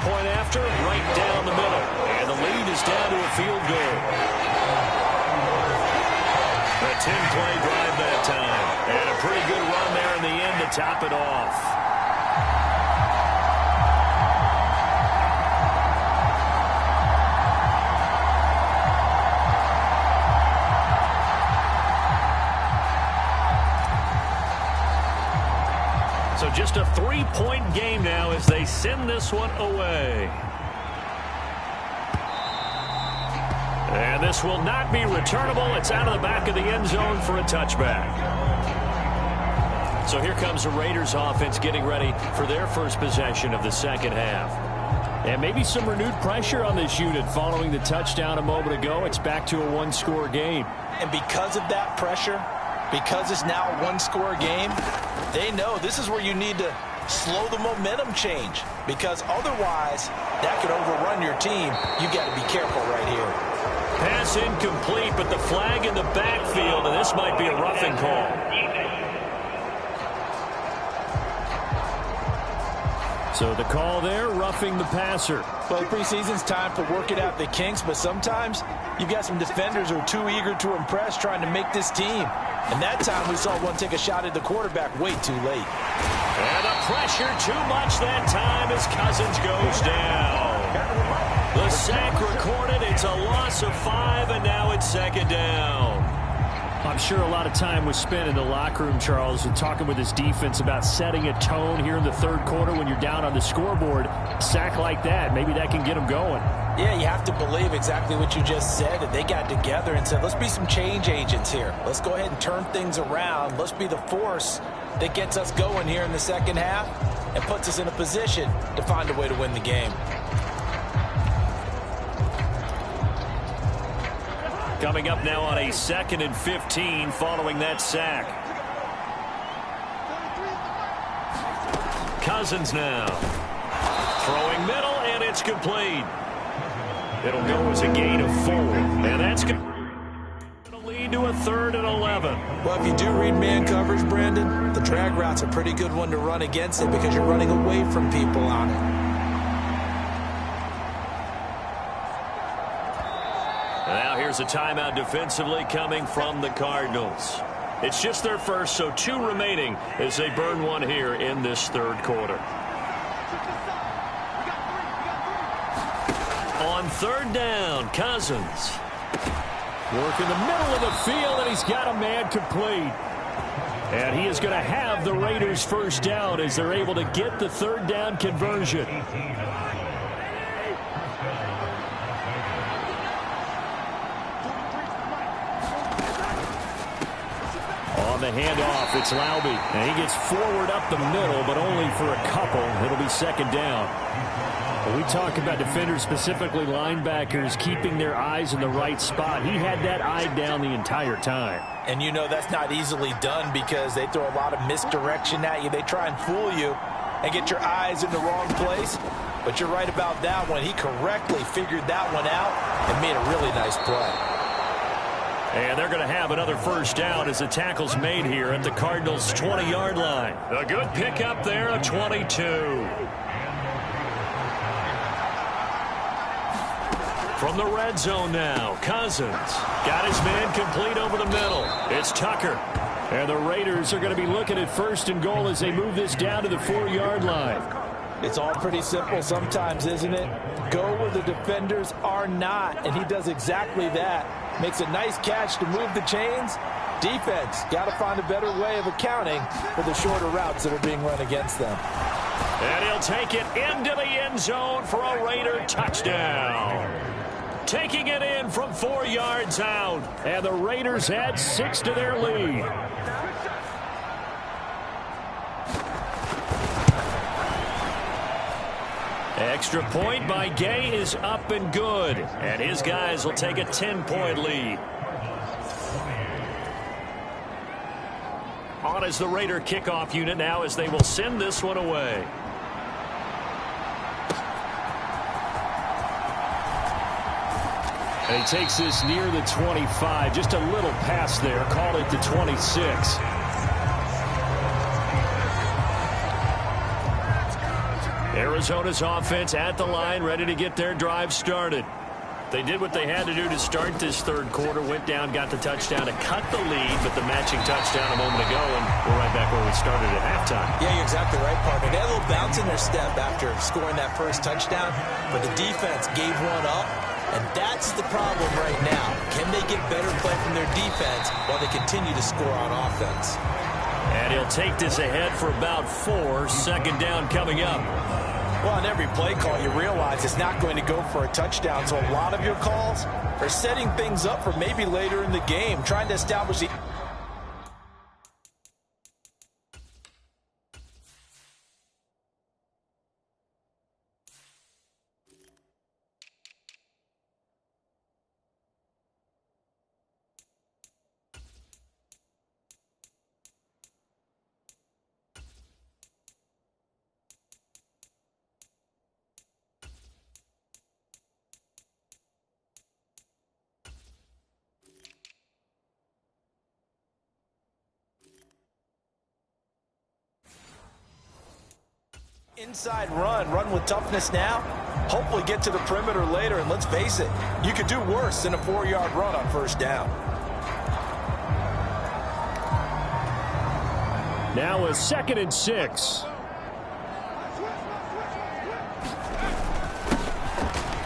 Point after, right down the middle. And the lead is down to a field goal. A 10-play drive that time. And a pretty good run there in the end to top it off. So just a 3-point game now as they send this one away. And this will not be returnable. It's out of the back of the end zone for a touchback. So here comes the Raiders offense getting ready for their first possession of the second half. And maybe some renewed pressure on this unit following the touchdown a moment ago. It's back to a one-score game. And because of that pressure, because it's now a one-score game, they know this is where you need to slow the momentum change, because otherwise that could overrun your team. You've got to be careful right here. Pass incomplete, but the flag in the backfield, and this might be a roughing call. So the call there, roughing the passer. Well, preseason's time for working out the kinks, but sometimes you've got some defenders who are too eager to impress, trying to make this team. And that time we saw one take a shot at the quarterback way too late. And the pressure too much that time as Cousins goes down. The sack recorded. It's a loss of 5, and now it's second down. I'm sure a lot of time was spent in the locker room, Charles, and talking with his defense about setting a tone here in the third quarter when you're down on the scoreboard. A sack like that, maybe that can get them going. Yeah, you have to believe exactly what you just said, that they got together and said, let's be some change agents here. Let's go ahead and turn things around. Let's be the force that gets us going here in the second half and puts us in a position to find a way to win the game. Coming up now on a 2nd and 15 following that sack. Cousins now. Throwing middle, and it's complete. It'll go as a gain of 4. And that's going to lead to a 3rd and 11. Well, if you do read man coverage, Brandon, the drag route's a pretty good one to run against it because you're running away from people on it. Now here's a timeout defensively coming from the Cardinals. It's just their first, so 2 remaining as they burn one here in this third quarter. On 3rd down, Cousins. Work in the middle of the field, and he's got a man complete. And he is going to have the Raiders first down as they're able to get the 3rd down conversion. On the handoff, it's Loveable. And he gets forward up the middle, but only for a couple. It'll be 2nd down. When we talk about defenders, specifically linebackers, keeping their eyes in the right spot, he had that eye down the entire time. And you know that's not easily done because they throw a lot of misdirection at you. They try and fool you and get your eyes in the wrong place. But you're right about that one. He correctly figured that one out and made a really nice play. And they're going to have another first down as the tackle's made here at the Cardinals' 20-yard line. A good pickup there of 22. From the red zone now, Cousins got his man complete over the middle. It's Tucker. And the Raiders are going to be looking at 1st and goal as they move this down to the 4-yard line. It's all pretty simple sometimes, isn't it? Go where the defenders are not, and he does exactly that. Makes a nice catch to move the chains. Defense got to find a better way of accounting for the shorter routes that are being run against them. And he'll take it into the end zone for a Raider touchdown. Taking it in from 4 yards out. And the Raiders add 6 to their lead. Extra point by Gay is up and good. And his guys will take a 10-point lead. On is the Raider kickoff unit now as they will send this one away. And he takes this near the 25. Just a little pass there. Called it the 26. Arizona's offense at the line, ready to get their drive started. They did what they had to do to start this third quarter, went down, got the touchdown to cut the lead, but the matching touchdown a moment ago, and we're right back where we started at halftime. Yeah, you're exactly right, partner. They had a little bounce in their step after scoring that first touchdown, but the defense gave one up, and that's the problem right now. Can they get better play from their defense while they continue to score on offense? And he'll take this ahead for about 4. 2nd down coming up. Well, on every play call, you realize it's not going to go for a touchdown. So a lot of your calls are setting things up for maybe later in the game, trying to establish the inside run with toughness now. Hopefully get to the perimeter later, and let's face it, you could do worse than a 4-yard run on first down. Now a 2nd and 6.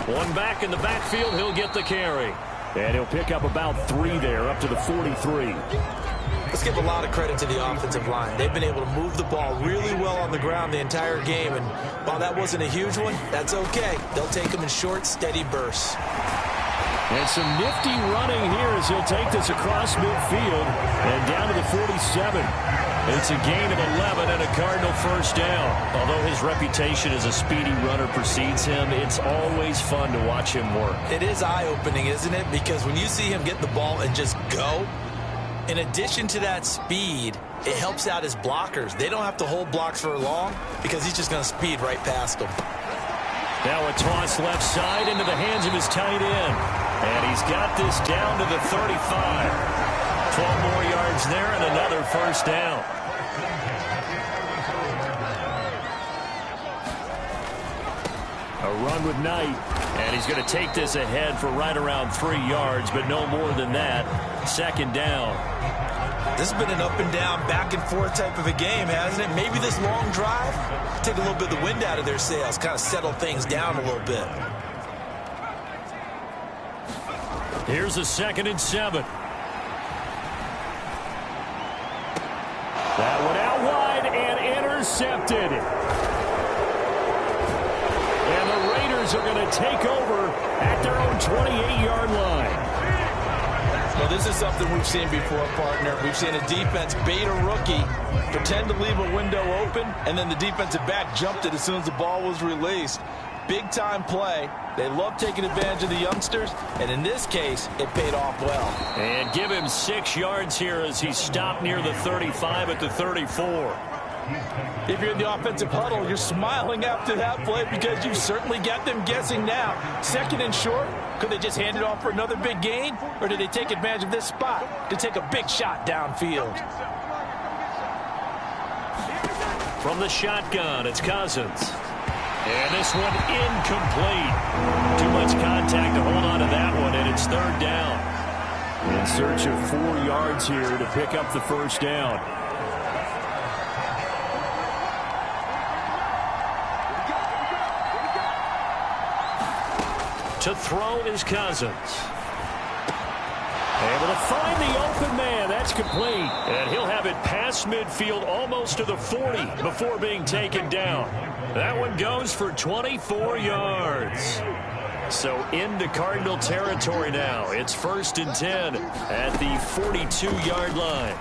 One back in the backfield, he'll get the carry. And he'll pick up about 3 there, up to the 43. Let's give a lot of credit to the offensive line. They've been able to move the ball really well on the ground the entire game, and while that wasn't a huge one, that's okay. They'll take them in short, steady bursts. And some nifty running here as he'll take this across midfield and down to the 47. It's a gain of 11 and a Cardinal first down. Although his reputation as a speedy runner precedes him, it's always fun to watch him work. It is eye-opening, isn't it? Because when you see him get the ball and just go, in addition to that speed, it helps out his blockers. They don't have to hold blocks for long because he's just going to speed right past them. Now a toss left side into the hands of his tight end. And he's got this down to the 35. 12 more yards there and another first down. A run with Knight. And he's going to take this ahead for right around 3 yards, but no more than that. 2nd down. This has been an up and down, back and forth type of a game, hasn't it? Maybe this long drive, take a little bit of the wind out of their sails, kind of settle things down a little bit. Here's a 2nd and 7. That one out wide and intercepted. And the Raiders are going to take over at their own 28-yard line. Well, this is something we've seen before, partner. We've seen a defense bait a rookie, pretend to leave a window open, and then the defensive back jumped it as soon as the ball was released. Big-time play. They love taking advantage of the youngsters, and in this case, it paid off well. And give him 6 yards here as he stopped near the 35 at the 34. If you're in the offensive huddle, you're smiling after that play because you certainly got them guessing now. 2nd and short, could they just hand it off for another big gain, or did they take advantage of this spot to take a big shot downfield? From the shotgun, it's Cousins. And this one incomplete. Too much contact to hold on to that one, and it's 3rd down. In search of 4 yards here to pick up the first down. To throw is Cousins. Able to find the open man. That's complete. And he'll have it past midfield almost to the 40 before being taken down. That one goes for 24 yards. So into Cardinal territory now. It's 1st and 10 at the 42-yard line.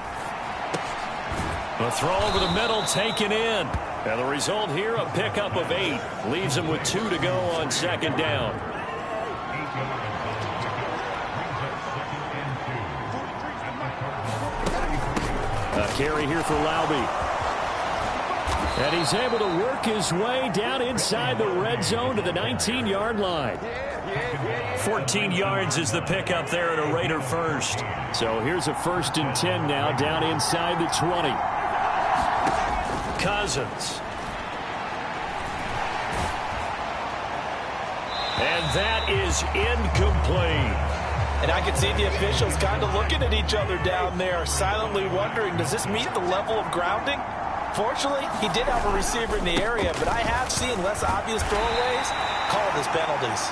A throw over the middle taken in. And the result here, a pickup of 8. Leaves him with 2 to go on 2nd down. A carry here for Loveable. And he's able to work his way down inside the red zone to the 19-yard line. 14 yards is the pickup there at a Raider first. So here's a 1st and 10 now down inside the 20. Cousins. And that is incomplete. And I can see the officials kind of looking at each other down there, silently wondering, does this meet the level of grounding? Fortunately, he did have a receiver in the area, but I have seen less obvious throwaways called as penalties.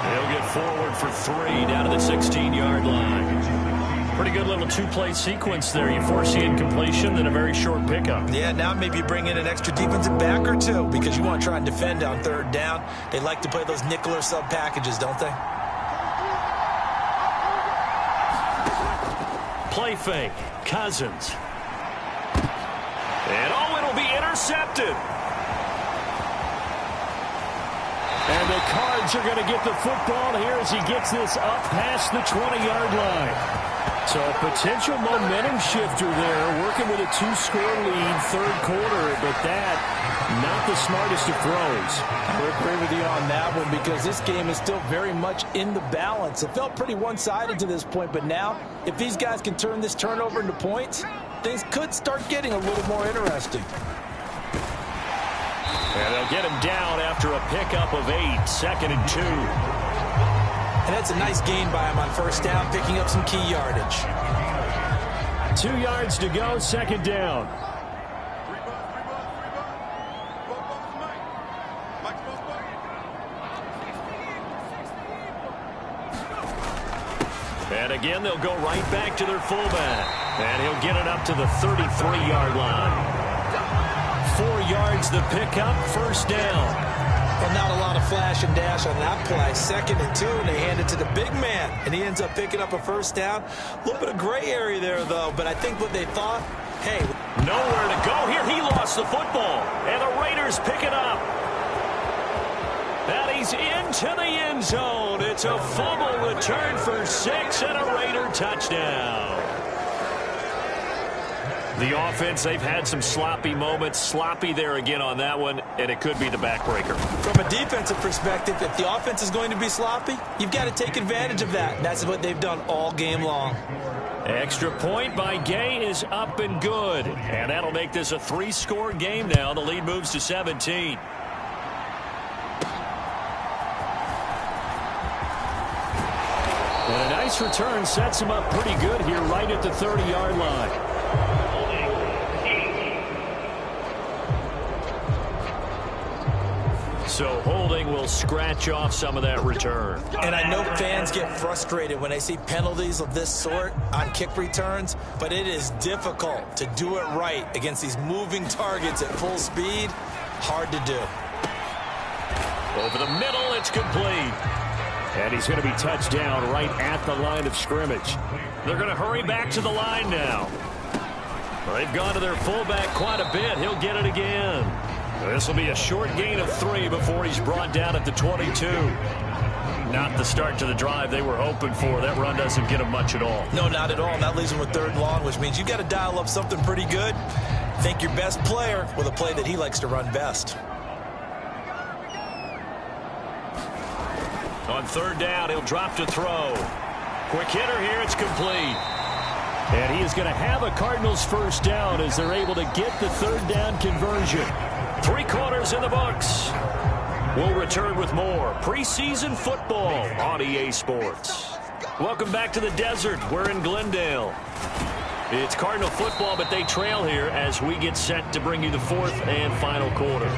He'll get forward for 3 down to the 16-yard line. Pretty good little 2-play sequence there. You force the incompletion, then a very short pickup. Yeah, now maybe bring in an extra defensive back or 2 because you want to try and defend on 3rd down. They like to play those nickel or sub packages, don't they? Play fake. Cousins. And it'll be intercepted. And the Cards are going to get the football here as he gets this up past the 20-yard line. So a potential momentum shifter there, working with a 2-score lead, 3rd quarter, but that, not the smartest of throws. I would agree with you on that one because this game is still very much in the balance. It felt pretty one-sided to this point, but now, if these guys can turn this turnover into points, things could start getting a little more interesting. And they'll get him down after a pickup of 8, 2nd and 2. And that's a nice gain by him on first down, picking up some key yardage. 2 yards to go, 2nd down. And again, they'll go right back to their fullback. And he'll get it up to the 33-yard line. 4 yards the pickup, first down. Well, not a lot of flash and dash on that play. 2nd and 2, and they hand it to the big man. And he ends up picking up a first down. A little bit of gray area there, though. But I think what they thought, hey. Nowhere to go here. He lost the football. And the Raiders pick it up. And he's into the end zone. It's a fumble return for 6 and a Raider touchdown. The offense, they've had some sloppy moments. Sloppy there again on that one, and it could be the backbreaker. From a defensive perspective, if the offense is going to be sloppy, you've got to take advantage of that. And that's what they've done all game long. Extra point by Gay is up and good. And that'll make this a 3-score game now. The lead moves to 17. And a nice return sets him up pretty good here right at the 30-yard line. So holding will scratch off some of that return. And I know fans get frustrated when they see penalties of this sort on kick returns, but it is difficult to do it right against these moving targets at full speed. Hard to do. Over the middle, it's complete. And he's going to be touched down right at the line of scrimmage. They're going to hurry back to the line now. They've gone to their fullback quite a bit. He'll get it again. This will be a short gain of 3 before he's brought down at the 22. Not the start to the drive they were hoping for. That run doesn't get him much at all. No, not at all. And that leaves him with 3rd and long, which means you've got to dial up something pretty good. Think your best player with a play that he likes to run best. On 3rd down, he'll drop to throw. Quick hitter here, it's complete. And he is going to have a Cardinals first down as they're able to get the 3rd down conversion. 3 quarters in the books. We'll return with more preseason football on EA Sports. Welcome back to the desert. We're in Glendale. It's Cardinal football, but they trail here as we get set to bring you the 4th and final quarter.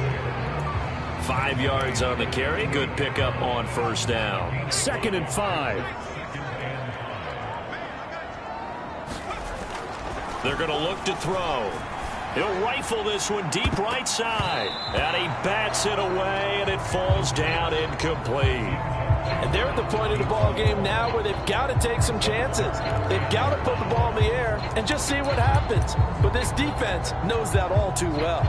5 yards on the carry. Good pickup on first down. 2nd and 5. They're going to look to throw. He'll rifle this one deep right side. And he bats it away, and it falls down incomplete. And they're at the point of the ball game now where they've got to take some chances. They've got to put the ball in the air and just see what happens. But this defense knows that all too well.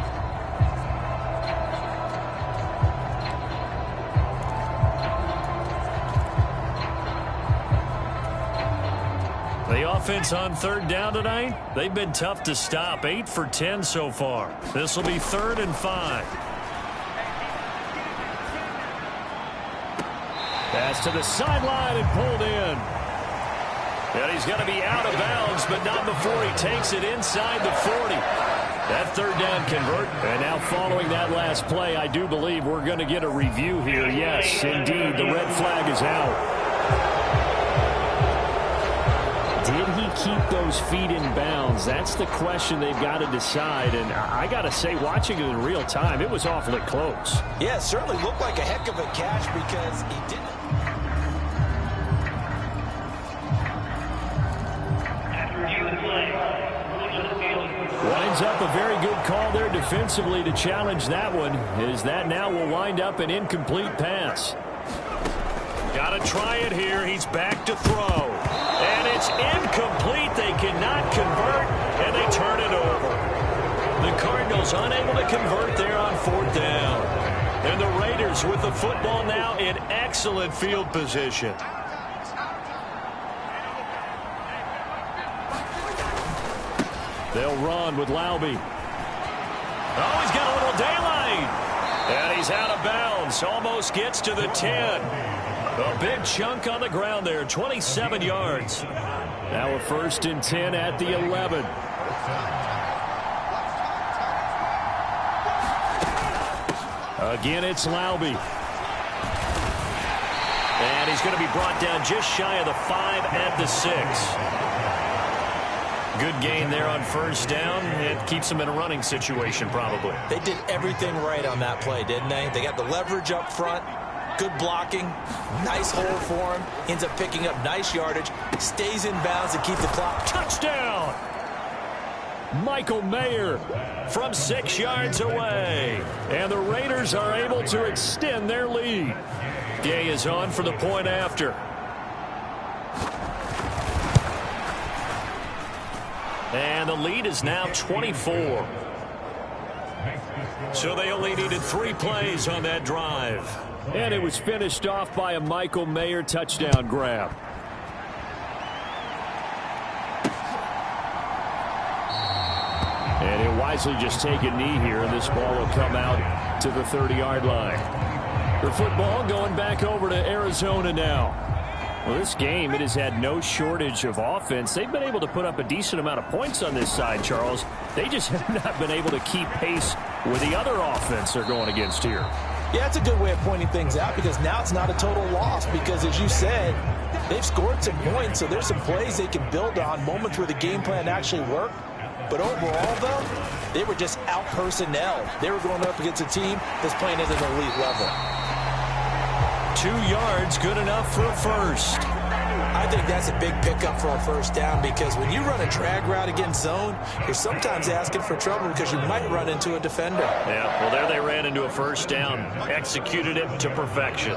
The offense on 3rd down tonight, they've been tough to stop. 8 for 10 so far. This will be 3rd and 5. Pass to the sideline and pulled in. And he's going to be out of bounds, but not before he takes it inside the 40. That 3rd down convert. And now following that last play, I do believe we're going to get a review here. Yes, indeed, the red flag is out. Did he keep those feet in bounds? That's the question they've got to decide. And I got to say, watching it in real time, it was awfully close. Yeah, it certainly looked like a heck of a catch because he didn't. Winds up a very good call there defensively to challenge that one. Is that now will wind up an incomplete pass. Got to try it here. He's back to throw. And it's incomplete. They cannot convert, and they turn it over. The Cardinals unable to convert there on 4th down. And the Raiders with the football now in excellent field position. They'll run with Loveable. Oh, he's got a little daylight. And he's out of bounds. Almost gets to the 10. A big chunk on the ground there, 27 yards. Now a 1st and 10 at the 11. Again, it's Loveable. And he's going to be brought down just shy of the 5 at the 6. Good gain there on first down. It keeps them in a running situation, probably. They did everything right on that play, didn't they? They got the leverage up front, good blocking, nice hole for him, ends up picking up nice yardage, stays in bounds to keep the clock. Touchdown! Michael Mayer From 6 yards away. and the Raiders are able to extend their lead. Gay is on for the point after. And the lead is now 24. So they only needed 3 plays on that drive. And it was finished off by a Michael Mayer touchdown grab. And he'll wisely just take a knee here, and this ball will come out to the 30-yard line. The football going back over to Arizona now. Well, this game, it has had no shortage of offense. They've been able to put up a decent amount of points on this side, Charles. They just have not been able to keep pace with the other offense they're going against here. Yeah, it's a good way of pointing things out because now it's not a total loss because, as you said, they've scored some points, so there's some plays they can build on, moments where the game plan actually worked. But overall, though, they were just out-personnelled. They were going up against a team that's playing at an elite level. 2 yards, good enough for a first. I think that's a big pickup for a first down because when you run a drag route against zone, you're sometimes asking for trouble because you might run into a defender. Yeah, well, there they ran into a first down. Executed it to perfection.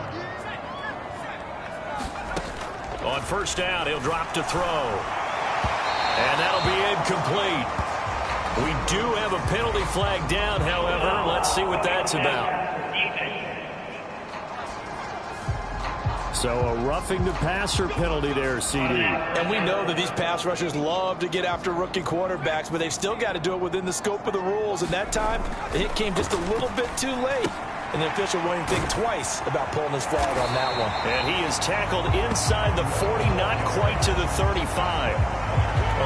On first down, he'll drop to throw. And that'll be incomplete. We do have a penalty flag down, however. Let's see what that's about. So a roughing the passer penalty there, CD. And we know that these pass rushers love to get after rookie quarterbacks, but they've still got to do it within the scope of the rules. And that time, the hit came just a little bit too late. And the official won't even think twice about pulling his flag on that one. And he is tackled inside the 40, not quite to the 35.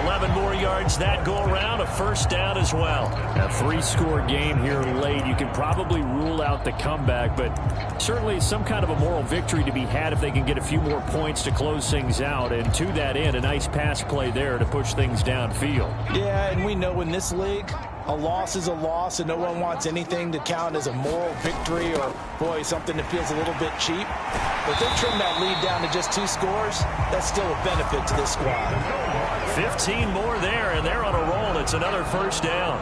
11 more yards that go around, a first down as well. A 3-score game here late. You can probably rule out the comeback, but certainly some kind of a moral victory to be had if they can get a few more points to close things out. And to that end, a nice pass play there to push things downfield. Yeah, and we know in this league, a loss is a loss, and no one wants anything to count as a moral victory or, boy, something that feels a little bit cheap. But if they trim that lead down to just 2 scores, that's still a benefit to this squad. 15 more there, and they're on a roll. It's another first down.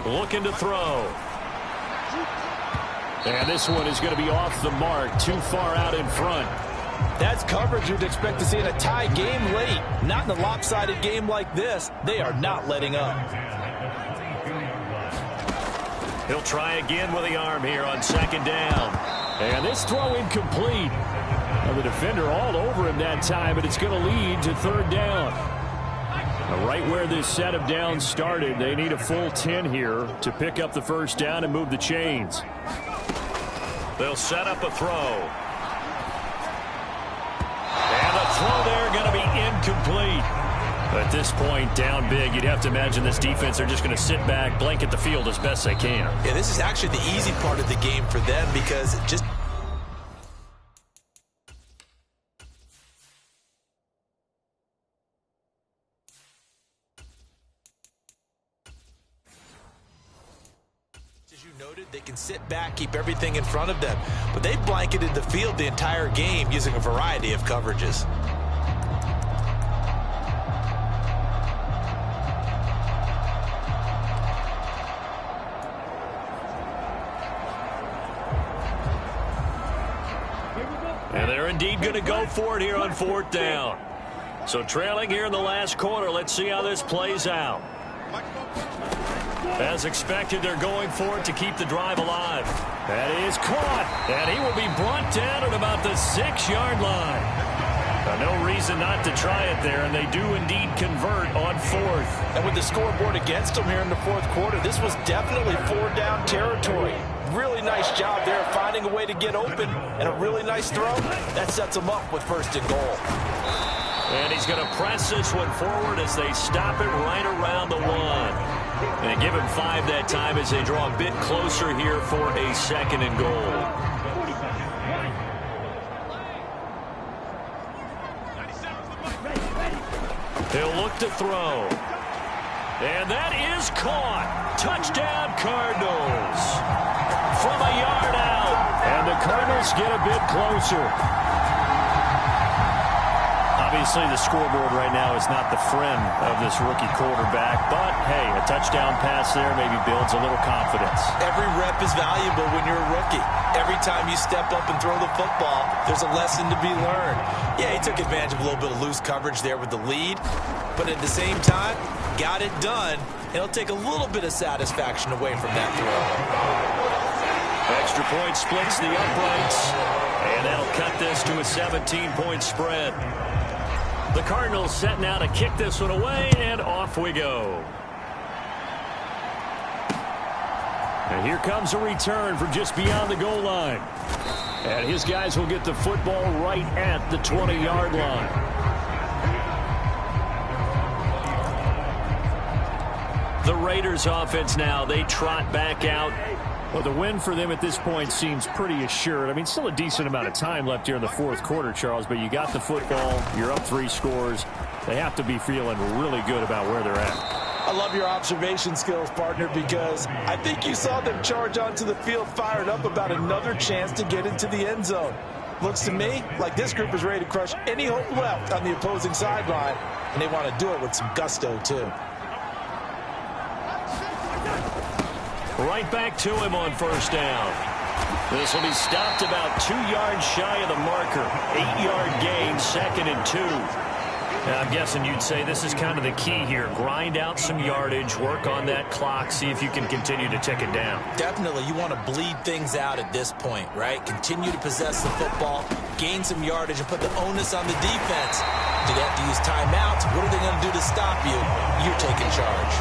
Looking to throw. And this one is going to be off the mark, too far out in front. That's coverage you'd expect to see in a tie game late. Not in a lopsided game like this. They are not letting up. He'll try again with the arm here on second down. And this throw incomplete. Now the defender all over him that time, but it's going to lead to third down. Now right where this set of downs started, they need a full 10 here to pick up the first down and move the chains. They'll set up a throw. And the throw there going to be incomplete. At this point, down big, you'd have to imagine this defense are just going to sit back, blanket the field as best they can. Yeah, this is actually the easy part of the game for them because it just... As you noted, they can sit back, keep everything in front of them. But they've blanketed the field the entire game using a variety of coverages. And they're indeed going to go for it here on fourth down. So trailing here in the last quarter, let's see how this plays out. As expected, they're going for it to keep the drive alive. That is caught, and he will be brought down at about the 6-yard line. No reason not to try it there, and they do indeed convert on fourth. And with the scoreboard against them here in the fourth quarter, this was definitely 4-down territory. Really nice job there finding a way to get open, and a really nice throw. That sets them up with first and goal. And he's going to press this one forward as they stop it right around the 1. And give him 5 that time as they draw a bit closer here for a 2nd and goal. He'll look to throw. And that is caught. Touchdown, Cardinals. From a yard out. And the Cardinals get a bit closer. Obviously, the scoreboard right now is not the friend of this rookie quarterback. But, hey, a touchdown pass there maybe builds a little confidence. Every rep is valuable when you're a rookie. Every time you step up and throw the football, there's a lesson to be learned. Yeah, he took advantage of a little bit of loose coverage there with the lead. But at the same time, got it done. It'll take a little bit of satisfaction away from that throw. Extra point splits the uprights. And that'll cut this to a 17-point spread. The Cardinals set now to kick this one away, and off we go. And here comes a return from just beyond the goal line. And his guys will get the football right at the 20-yard line. The Raiders offense now, they trot back out. Well, the win for them at this point seems pretty assured. I mean, still a decent amount of time left here in the 4th quarter, Charles, but you got the football, you're up 3 scores. They have to be feeling really good about where they're at. I love your observation skills, partner, because I think you saw them charge onto the field fired up about another chance to get into the end zone. Looks to me like this group is ready to crush any hope left on the opposing sideline, and they want to do it with some gusto, too. Right back to him on 1st down. This will be stopped about 2 yards shy of the marker. 8-yard gain, 2nd and 2. Now, I'm guessing you'd say this is kind of the key here. Grind out some yardage, work on that clock, see if you can continue to tick it down. Definitely, you want to bleed things out at this point, right? Continue to possess the football, gain some yardage, and put the onus on the defense. Do they have to use timeouts? What are they going to do to stop you? You're taking charge.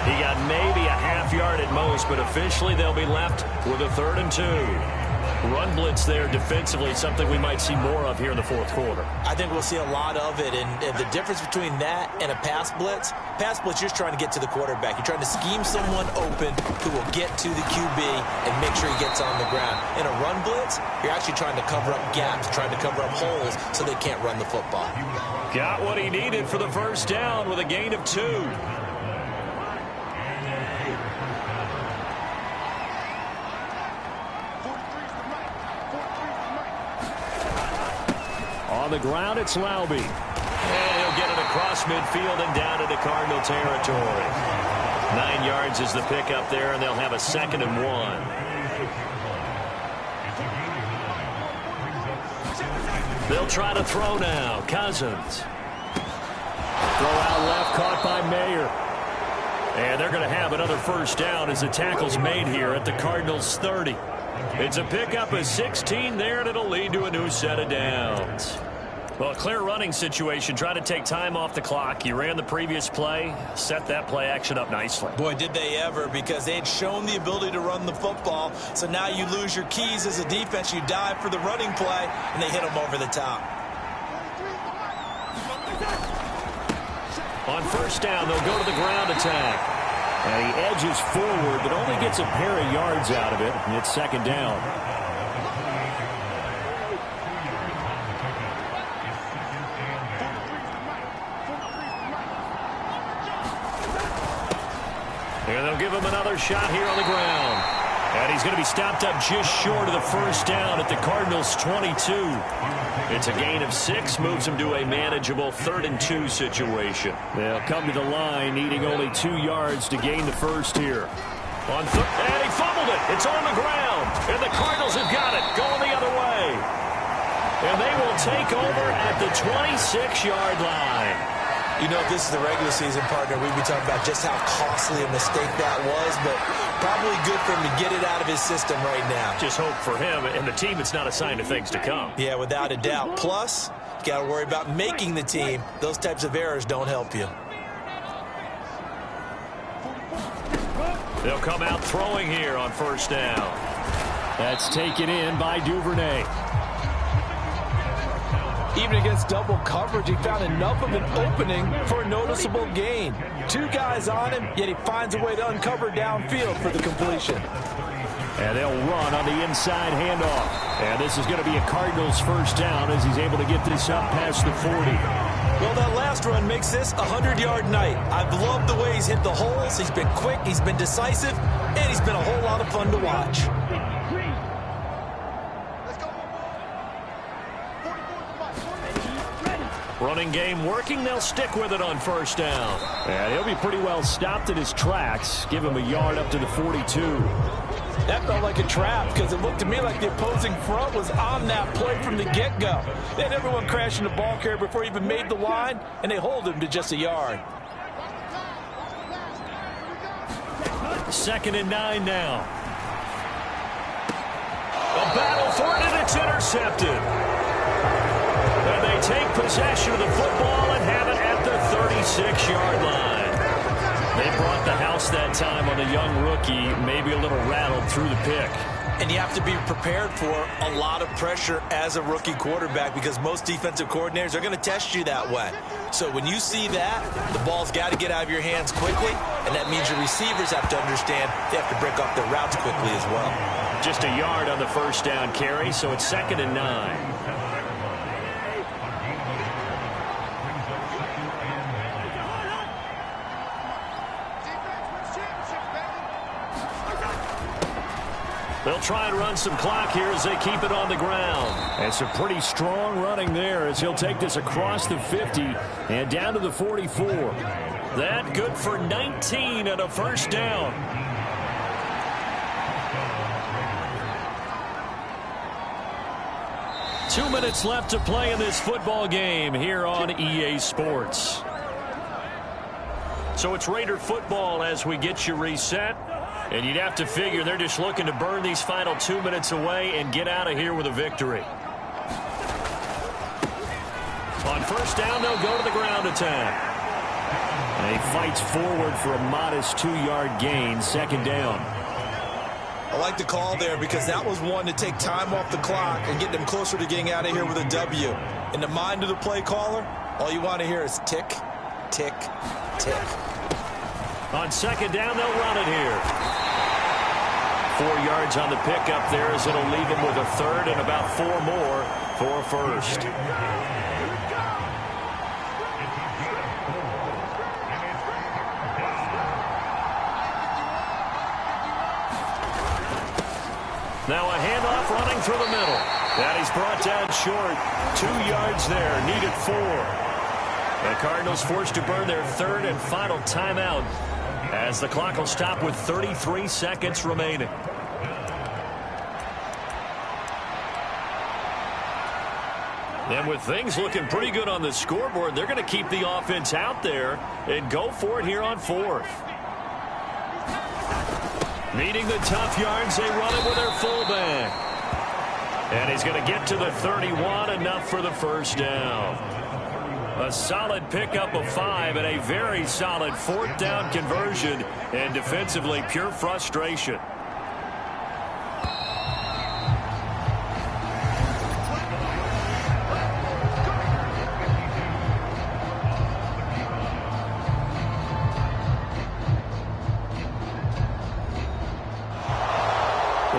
He got maybe a half yard at most, but officially they'll be left with a 3rd and 2. Run blitz there defensively, something we might see more of here in the 4th quarter. I think we'll see a lot of it, and the difference between that and a pass blitz, you're trying to get to the quarterback. You're trying to scheme someone open who will get to the QB and make sure he gets on the ground. In a run blitz, you're actually trying to cover up gaps, trying to cover up holes so they can't run the football. Got what he needed for the 1st down with a gain of 2. On the ground, it's Loveable. And he'll get it across midfield and down into Cardinal territory. 9 yards is the pickup there, and they'll have a 2nd and 1. They'll try to throw now. Cousins. Throw out left, caught by Mayer. And they're going to have another 1st down as the tackle's made here at the Cardinals' 30. It's a pickup of 16 there, and it'll lead to a new set of downs. Well, a clear running situation. Try to take time off the clock. You ran the previous play, set that play action up nicely. Boy, did they ever, because they had shown the ability to run the football. So now you lose your keys as a defense. You dive for the running play, and they hit them over the top. On 1st down, they'll go to the ground attack. And he edges forward, but only gets a pair of yards out of it, and it's 2nd down. And they'll give him another shot here on the ground. And he's going to be stopped up just short of the 1st down at the Cardinals' 22. It's a gain of 6, moves him to a manageable 3rd and 2 situation. They'll come to the line, needing only 2 yards to gain the 1st here. And he fumbled it. It's on the ground. And the Cardinals have got it, going the other way. And they will take over at the 26-yard line. You know, if this is the regular season, partner, we'd be talking about just how costly a mistake that was, but probably good for him to get it out of his system right now. Just hope for him and the team it's not a sign of things to come. Yeah, without a doubt. Plus, you got to worry about making the team. Those types of errors don't help you. They'll come out throwing here on 1st down. That's taken in by Duvernay. Even against double coverage, he found enough of an opening for a noticeable gain. 2 guys on him, yet he finds a way to uncover downfield for the completion. And they'll run on the inside handoff. And this is going to be a Cardinals first down as he's able to get this up past the 40. Well, that last run makes this a 100-yard night. I've loved the way he's hit the holes. He's been quick, he's been decisive, and he's been a whole lot of fun to watch. Running game working. They'll stick with it on first down. And he'll be pretty well stopped in his tracks. Give him a yard up to the 42. That felt like a trap because it looked to me like the opposing front was on that play from the get-go. They had everyone crashing the ball carrier before he even made the line, and they hold him to just a yard. 2nd and 9 now. A battle for it, and it's intercepted. And they take possession of the football and have it at the 36-yard line. They brought the house that time on the young rookie, maybe a little rattled through the pick. And you have to be prepared for a lot of pressure as a rookie quarterback because most defensive coordinators are going to test you that way. So when you see that, the ball's got to get out of your hands quickly, and that means your receivers have to understand they have to break off their routes quickly as well. Just a yard on the first down carry, so it's 2nd and 9. They'll try and run some clock here as they keep it on the ground. And some pretty strong running there as he'll take this across the 50 and down to the 44. That good for 19 and a first down. Two minutes left to play in this football game here on EA Sports. So it's Raider football as we get you reset. And you'd have to figure they're just looking to burn these final 2 minutes away and get out of here with a victory. On first down, they'll go to the ground attack. And he fights forward for a modest 2-yard gain, 2nd down. I like the call there because that was one to take time off the clock and get them closer to getting out of here with a W. In the mind of the play caller, all you want to hear is tick, tick, tick. On 2nd down, they'll run it here. 4 yards on the pickup there as it'll leave them with a 3rd and about 4 more for a first. Now a handoff running through the middle. And he's brought down short. 2 yards there, needed 4. The Cardinals forced to burn their 3rd and final timeout as the clock will stop with 33 seconds remaining. And with things looking pretty good on the scoreboard, they're going to keep the offense out there and go for it here on 4th. Needing the tough yards, they run it with their fullback. And he's going to get to the 31, enough for the first down. A solid pickup of 5 and a very solid 4th down conversion, and defensively pure frustration.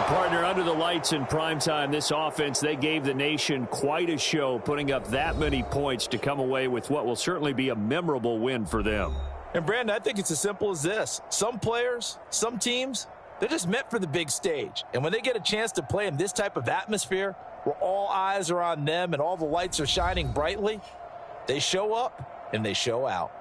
Partner, under the lights in primetime, this offense, they gave the nation quite a show, putting up that many points to come away with what will certainly be a memorable win for them. And, Brandon, I think it's as simple as this. Some players, some teams, they're just meant for the big stage. And when they get a chance to play in this type of atmosphere where all eyes are on them and all the lights are shining brightly, they show up and they show out.